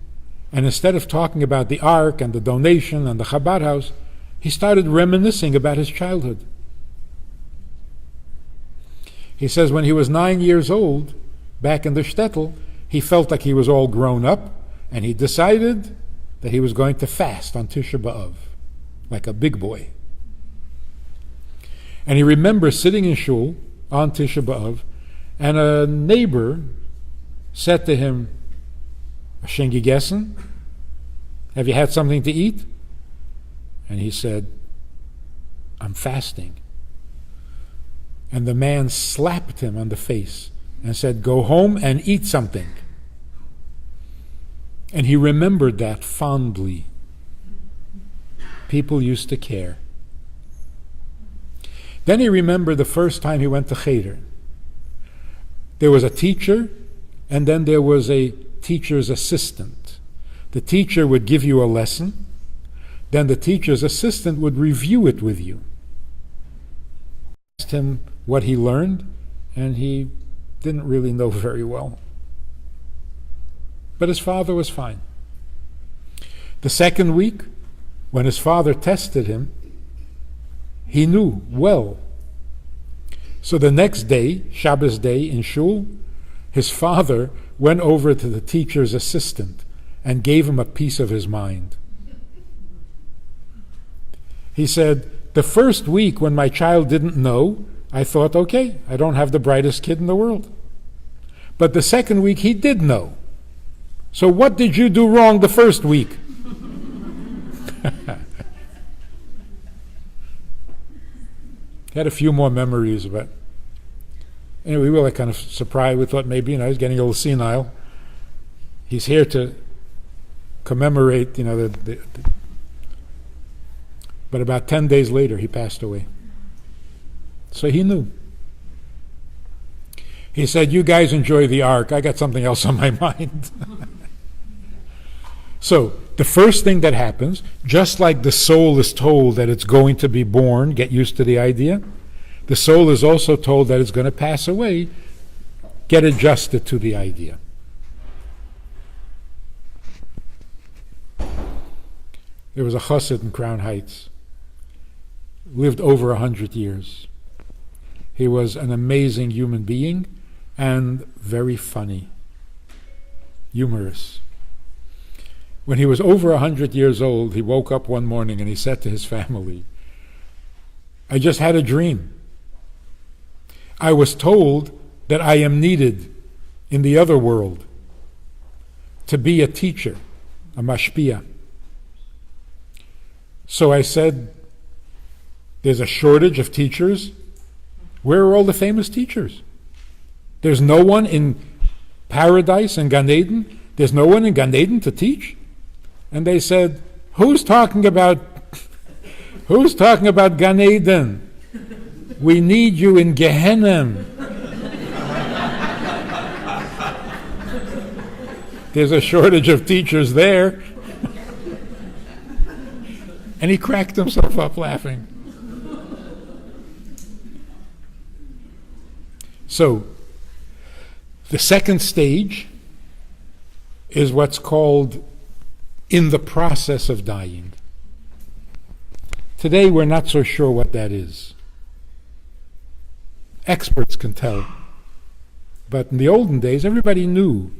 and instead of talking about the Ark and the donation and the Chabad house, he started reminiscing about his childhood. He says when he was 9 years old, back in the shtetl, he felt like he was all grown up, and he decided that he was going to fast on Tisha B'Av, like a big boy. And he remembers sitting in shul on Tisha B'Av, and a neighbor said to him, "Hast gegessen? Have you had something to eat?" And he said, "I'm fasting." And the man slapped him on the face and said, "Go home and eat something." And he remembered that fondly. People used to care. Then he remembered the first time he went to Cheder. There was a teacher, and then there was a teacher's assistant. The teacher would give you a lesson, then the teacher's assistant would review it with you. Asked him what he learned, and he didn't really know very well. But his father was fine. The second week, when his father tested him, he knew well. So the next day, Shabbos day in shul, his father went over to the teacher's assistant and gave him a piece of his mind. He said, "The first week when my child didn't know, I thought, okay, I don't have the brightest kid in the world. But the second week he did know. So what did you do wrong the first week?" He had a few more memories, but anyway, we were like kind of surprised. We thought maybe, he's getting a little senile. He's here to commemorate, but about 10 days later, he passed away. So he knew. He said, you guys enjoy the ark. I got something else on my mind. So, the first thing that happens, just like the soul is told that it's going to be born, get used to the idea, the soul is also told that it's going to pass away, get adjusted to the idea. There was a chassid in Crown Heights, lived over 100 years. He was an amazing human being and very funny, humorous. When he was over 100 years old, he woke up one morning and he said to his family, I just had a dream. I was told that I am needed in the other world to be a teacher, a mashpia. So I said, there's a shortage of teachers. Where are all the famous teachers? There's no one in paradise and Gan Eden? There's no one in Gan Eden to teach? And they said, who's talking about Gan Eden? We need you in Gehenna. There's a shortage of teachers there. And he cracked himself up laughing. So, the second stage is what's called in the process of dying. Today we're not so sure what that is. Experts can tell. But in the olden days, everybody knew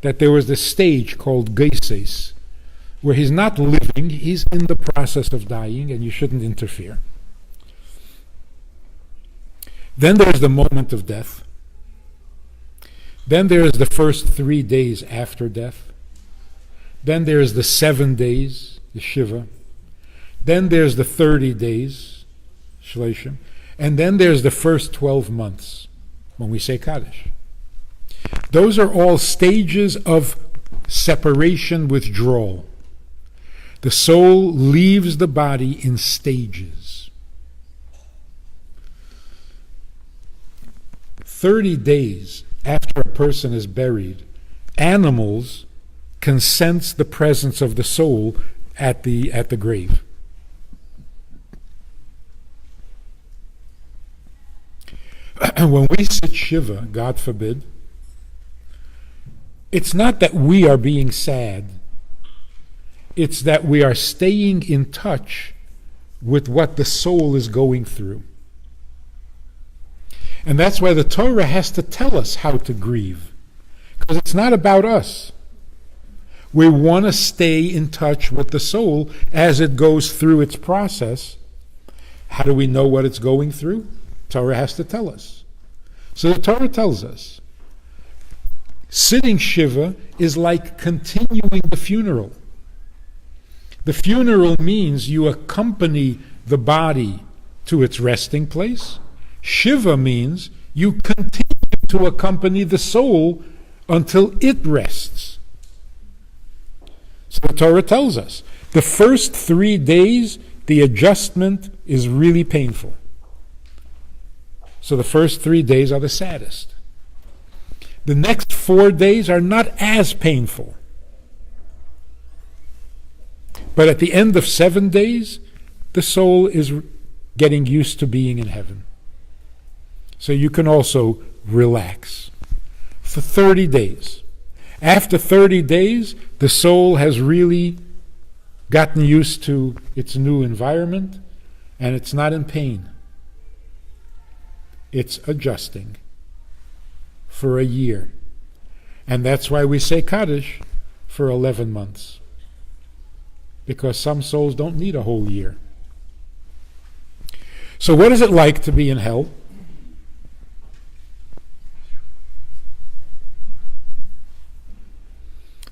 that there was this stage called Geises, where he's not living, he's in the process of dying, and you shouldn't interfere. Then there's the moment of death. Then there's the first 3 days after death. Then there's the 7 days, the Shiva. Then there's the 30 days, Shleishim. And then there's the first 12 months, when we say Kaddish. Those are all stages of separation, withdrawal. The soul leaves the body in stages. 30 days after a person is buried, animals can sense the presence of the soul at the grave. When we sit Shiva, God forbid, it's not that we are being sad. It's that we are staying in touch with what the soul is going through. And that's why the Torah has to tell us how to grieve. Because it's not about us. We want to stay in touch with the soul as it goes through its process. How do we know what it's going through? Torah has to tell us. So the Torah tells us, sitting Shiva is like continuing the funeral. The funeral means you accompany the body to its resting place. Shiva means you continue to accompany the soul until it rests. So the Torah tells us, the first 3 days, the adjustment is really painful. So the first 3 days are the saddest. The next 4 days are not as painful. But at the end of 7 days, the soul is getting used to being in heaven. So you can also relax for 30 days. After 30 days, the soul has really gotten used to its new environment, and it's not in pain. It's adjusting for a year. And that's why we say Kaddish for 11 months. Because some souls don't need a whole year. So what is it like to be in hell?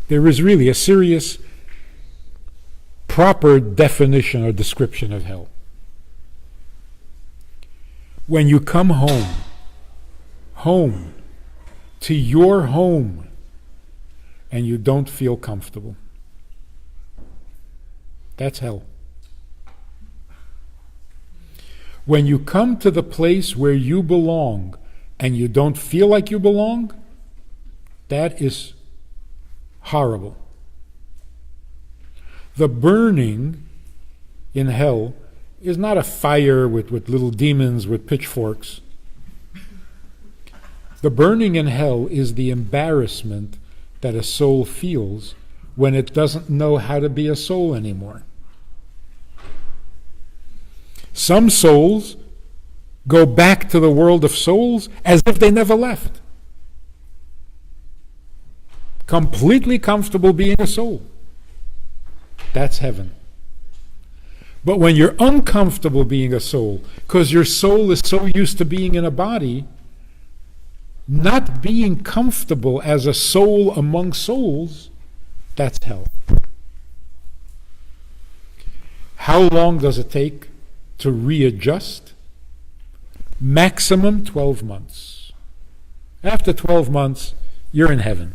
There is really a serious, proper definition or description of hell. When you come home, to your home, and you don't feel comfortable. That's hell. When you come to the place where you belong, and you don't feel like you belong, that is horrible. The burning in hell is not a fire with little demons with pitchforks. The burning in hell is the embarrassment that a soul feels when it doesn't know how to be a soul anymore. Some souls go back to the world of souls as if they never left. Completely comfortable being a soul. That's heaven. But when you're uncomfortable being a soul, because your soul is so used to being in a body, not being comfortable as a soul among souls, that's hell. How long does it take to readjust? Maximum 12 months. After 12 months, you're in heaven.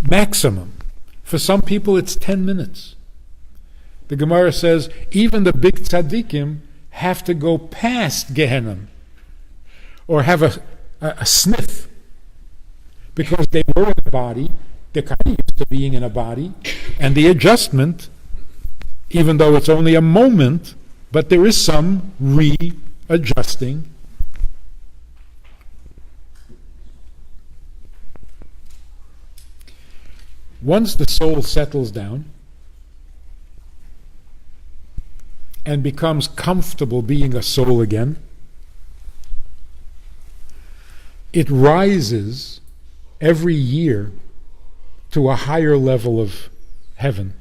Maximum. For some people, it's 10 minutes. The Gemara says even the big tzaddikim have to go past Gehenna or have a sniff because they were in a body, they're kind of used to being in a body, and the adjustment, even though it's only a moment, but there is some readjusting. Once the soul settles down and becomes comfortable being a soul again, it rises every year to a higher level of heaven.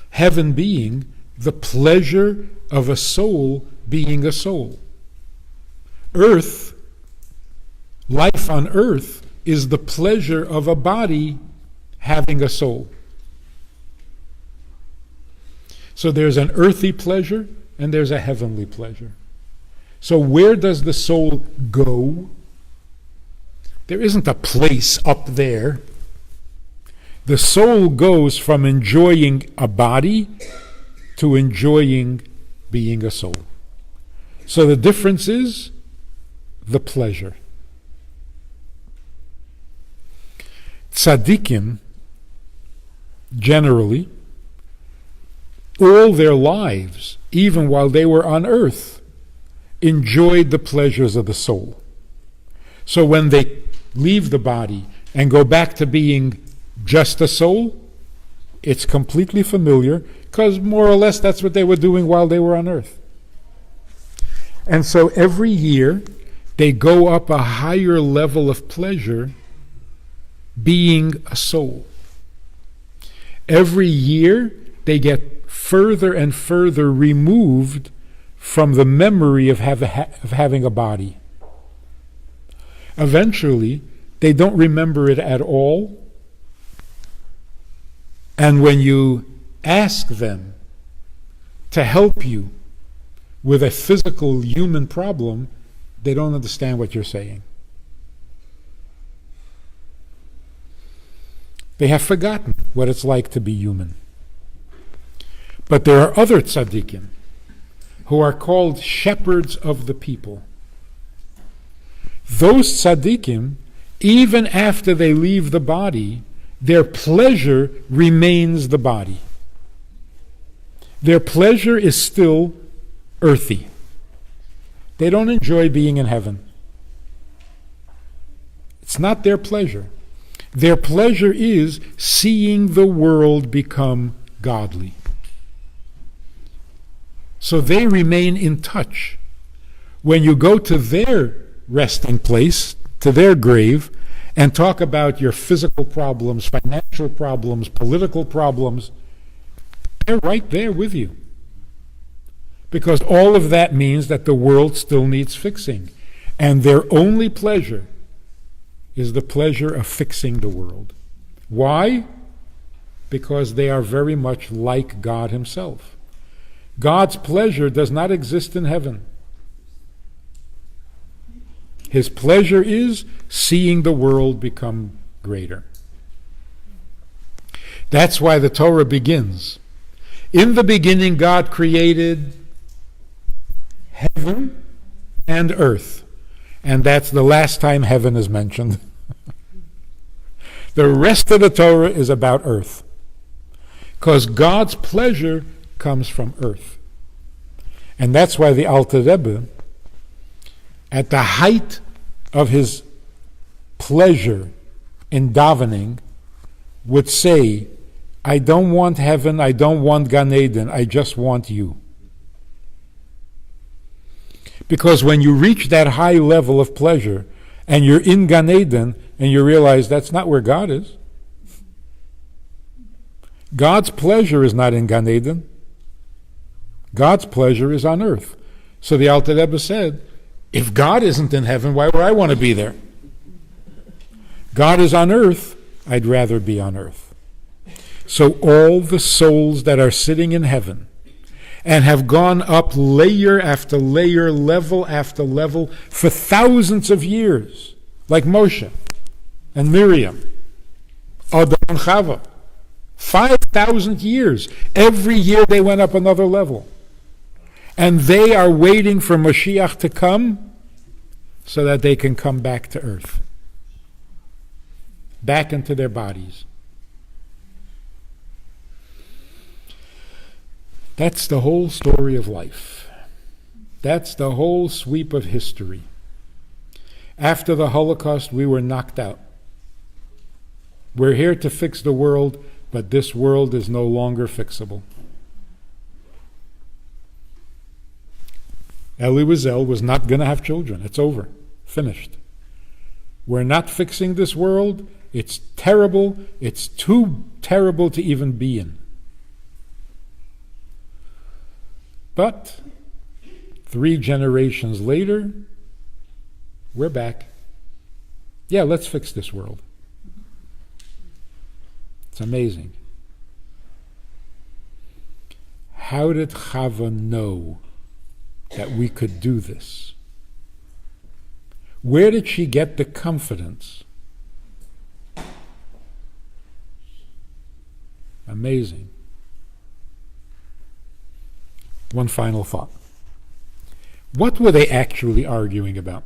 Heaven being the pleasure of a soul being a soul. Earth, life on earth, is the pleasure of a body having a soul. So there's an earthly pleasure and there's a heavenly pleasure. So where does the soul go? There isn't a place up there. The soul goes from enjoying a body to enjoying being a soul. So the difference is the pleasure. Tzaddikim, generally, all their lives, even while they were on earth, enjoyed the pleasures of the soul. So when they leave the body and go back to being just a soul, it's completely familiar, because more or less that's what they were doing while they were on earth. And so every year they go up a higher level of pleasure being a soul. Every year they get further and further removed from the memory of having a body. Eventually, they don't remember it at all. And when you ask them to help you with a physical human problem, they don't understand what you're saying. They have forgotten what it's like to be human. But there are other tzaddikim who are called shepherds of the people. Those tzaddikim, even after they leave the body, their pleasure remains the body. Their pleasure is still earthy. They don't enjoy being in heaven. It's not their pleasure. Their pleasure is seeing the world become godly. So they remain in touch. When you go to their resting place, to their grave, and talk about your physical problems, financial problems, political problems, they're right there with you. Because all of that means that the world still needs fixing. And their only pleasure is the pleasure of fixing the world. Why? Because they are very much like God Himself. God's pleasure does not exist in heaven. His pleasure is seeing the world become greater. That's why the Torah begins. In the beginning, God created heaven and earth. And that's the last time heaven is mentioned. The rest of the Torah is about earth. Because God's pleasure comes from earth. And that's why the Alter Rebbe, at the height of his pleasure in davening, would say, I don't want heaven, I don't want Gan Eden, I just want you. Because when you reach that high level of pleasure, and you're in Gan Eden, and you realize that's not where God is. God's pleasure is not in Gan Eden. God's pleasure is on earth. So the Alter Rebbe said, if God isn't in heaven, why would I want to be there? God is on earth, I'd rather be on earth. So all the souls that are sitting in heaven and have gone up layer after layer, level after level, for thousands of years, like Moshe and Miriam, Adam and Chava, 5,000 years. Every year they went up another level. And they are waiting for Mashiach to come so that they can come back to earth, back into their bodies. That's the whole story of life. That's the whole sweep of history. After the Holocaust, we were knocked out. We're here to fix the world, but this world is no longer fixable. Elie Wiesel was not going to have children. It's over. Finished. We're not fixing this world. It's terrible. It's too terrible to even be in. But 3 generations later, we're back. Yeah, let's fix this world. It's amazing. How did Chava know that we could do this? Where did she get the confidence? Amazing. One final thought. What were they actually arguing about?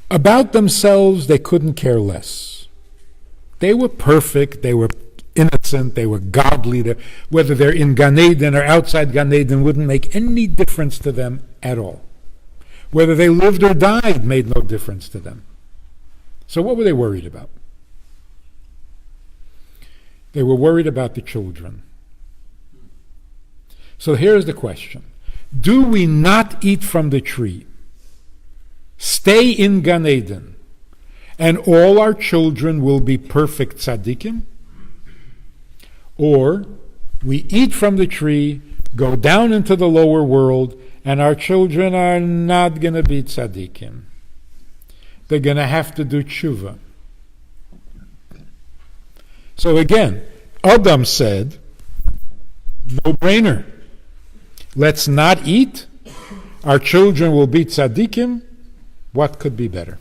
About themselves, they couldn't care less. They were perfect, they were innocent, they were godly. Whether they're in Gan Eden or outside Gan Eden wouldn't make any difference to them at all. Whether they lived or died made no difference to them. So what were they worried about? They were worried about the children. So here's the question. Do we not eat from the tree, stay in Gan Eden, and all our children will be perfect tzaddikim? Or we eat from the tree, go down into the lower world, and our children are not going to be tzaddikim. They're going to have to do tshuva. So again, Adam said, no brainer. Let's not eat. Our children will be tzaddikim. What could be better?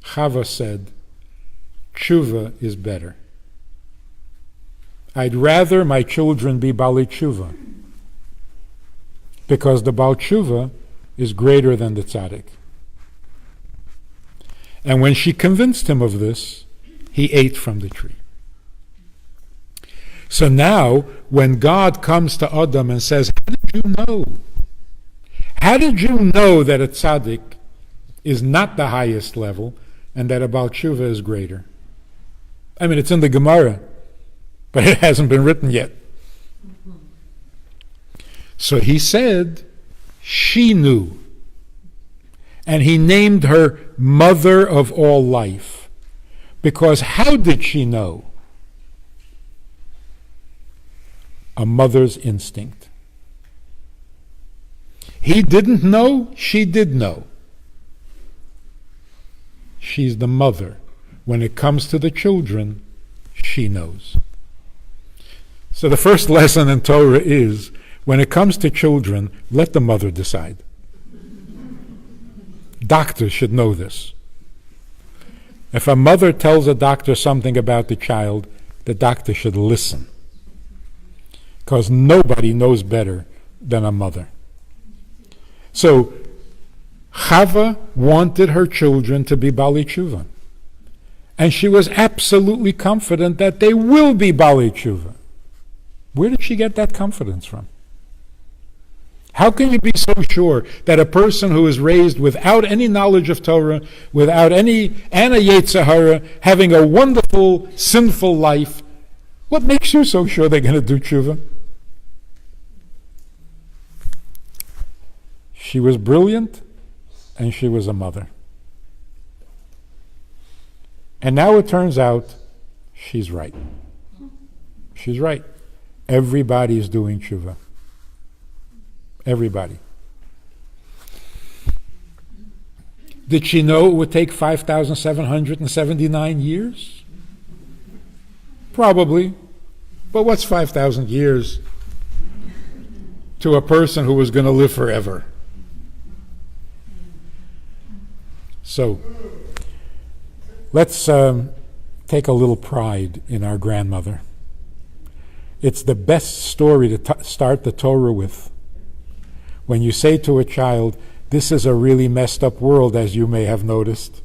Chava said, tshuva is better. I'd rather my children be Bali tshuva, because the Bal tshuva is greater than the tzaddik. And when she convinced him of this, he ate from the tree. So now, when God comes to Adam and says, how did you know? How did you know that a tzaddik is not the highest level and that a Baal Tshuva is greater? I mean, it's in the Gemara, but it hasn't been written yet. So he said, she knew. And he named her Mother of all life. Because how did she know? A mother's instinct. He didn't know, she did know. She's the mother. When it comes to the children, she knows. So the first lesson in Torah is, when it comes to children, let the mother decide. Doctors should know this. If a mother tells a doctor something about the child, the doctor should listen. because nobody knows better than a mother. So Chava wanted her children to be Bali Tshuva. And she was absolutely confident that they will be Bali Tshuva. Where did she get that confidence from? How can you be so sure that a person who is raised without any knowledge of Torah, without any Ana Yetzer Hara, having a wonderful, sinful life, what makes you so sure they're going to do Tshuva? She was brilliant, and she was a mother. And now it turns out she's right. She's right. Everybody's doing Tshuva. Everybody. Did she know it would take 5,779 years? Probably. But what's 5,000 years to a person who was going to live forever? So, let's take a little pride in our grandmother. It's the best story to start the Torah with. When you say to a child, this is a really messed up world, as you may have noticed,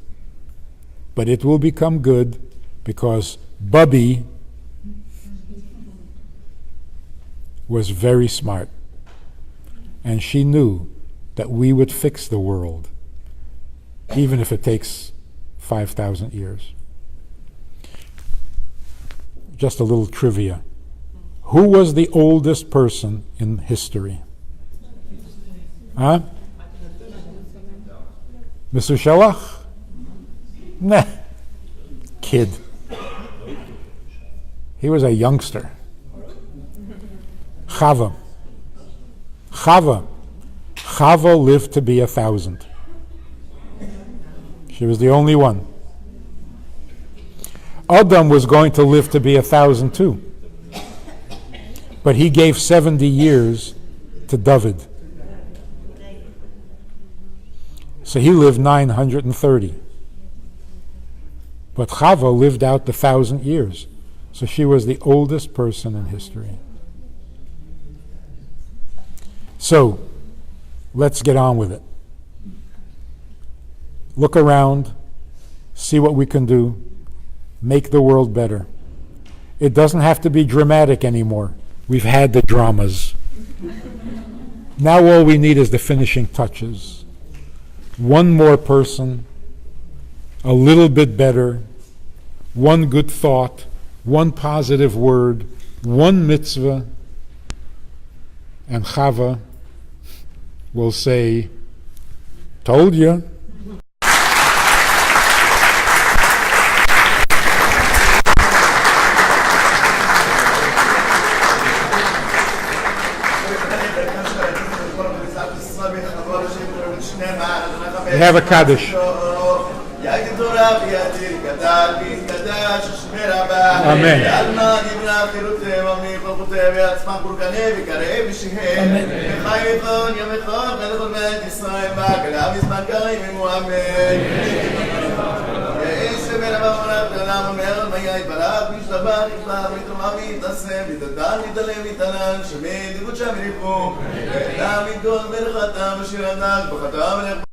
but it will become good because Bubby was very smart, and she knew that we would fix the world, even if it takes 5,000 years. Just a little trivia. Who was the oldest person in history? Huh? Mr. Shelach? Nah. Kid. He was a youngster. Chava. Chava lived to be 1,000. She was the only one. Adam was going to live to be 1,000 too. But he gave 70 years to David. So he lived 930. But Chava lived out the 1,000 years. So she was the oldest person in history. So, let's get on with it. Look around, see what we can do, make the world better. It doesn't have to be dramatic anymore. We've had the dramas. Now all we need is the finishing touches. One more person, a little bit better, one good thought, one positive word, one mitzvah, and Chava will say, told you. We have a Kaddish. Amen.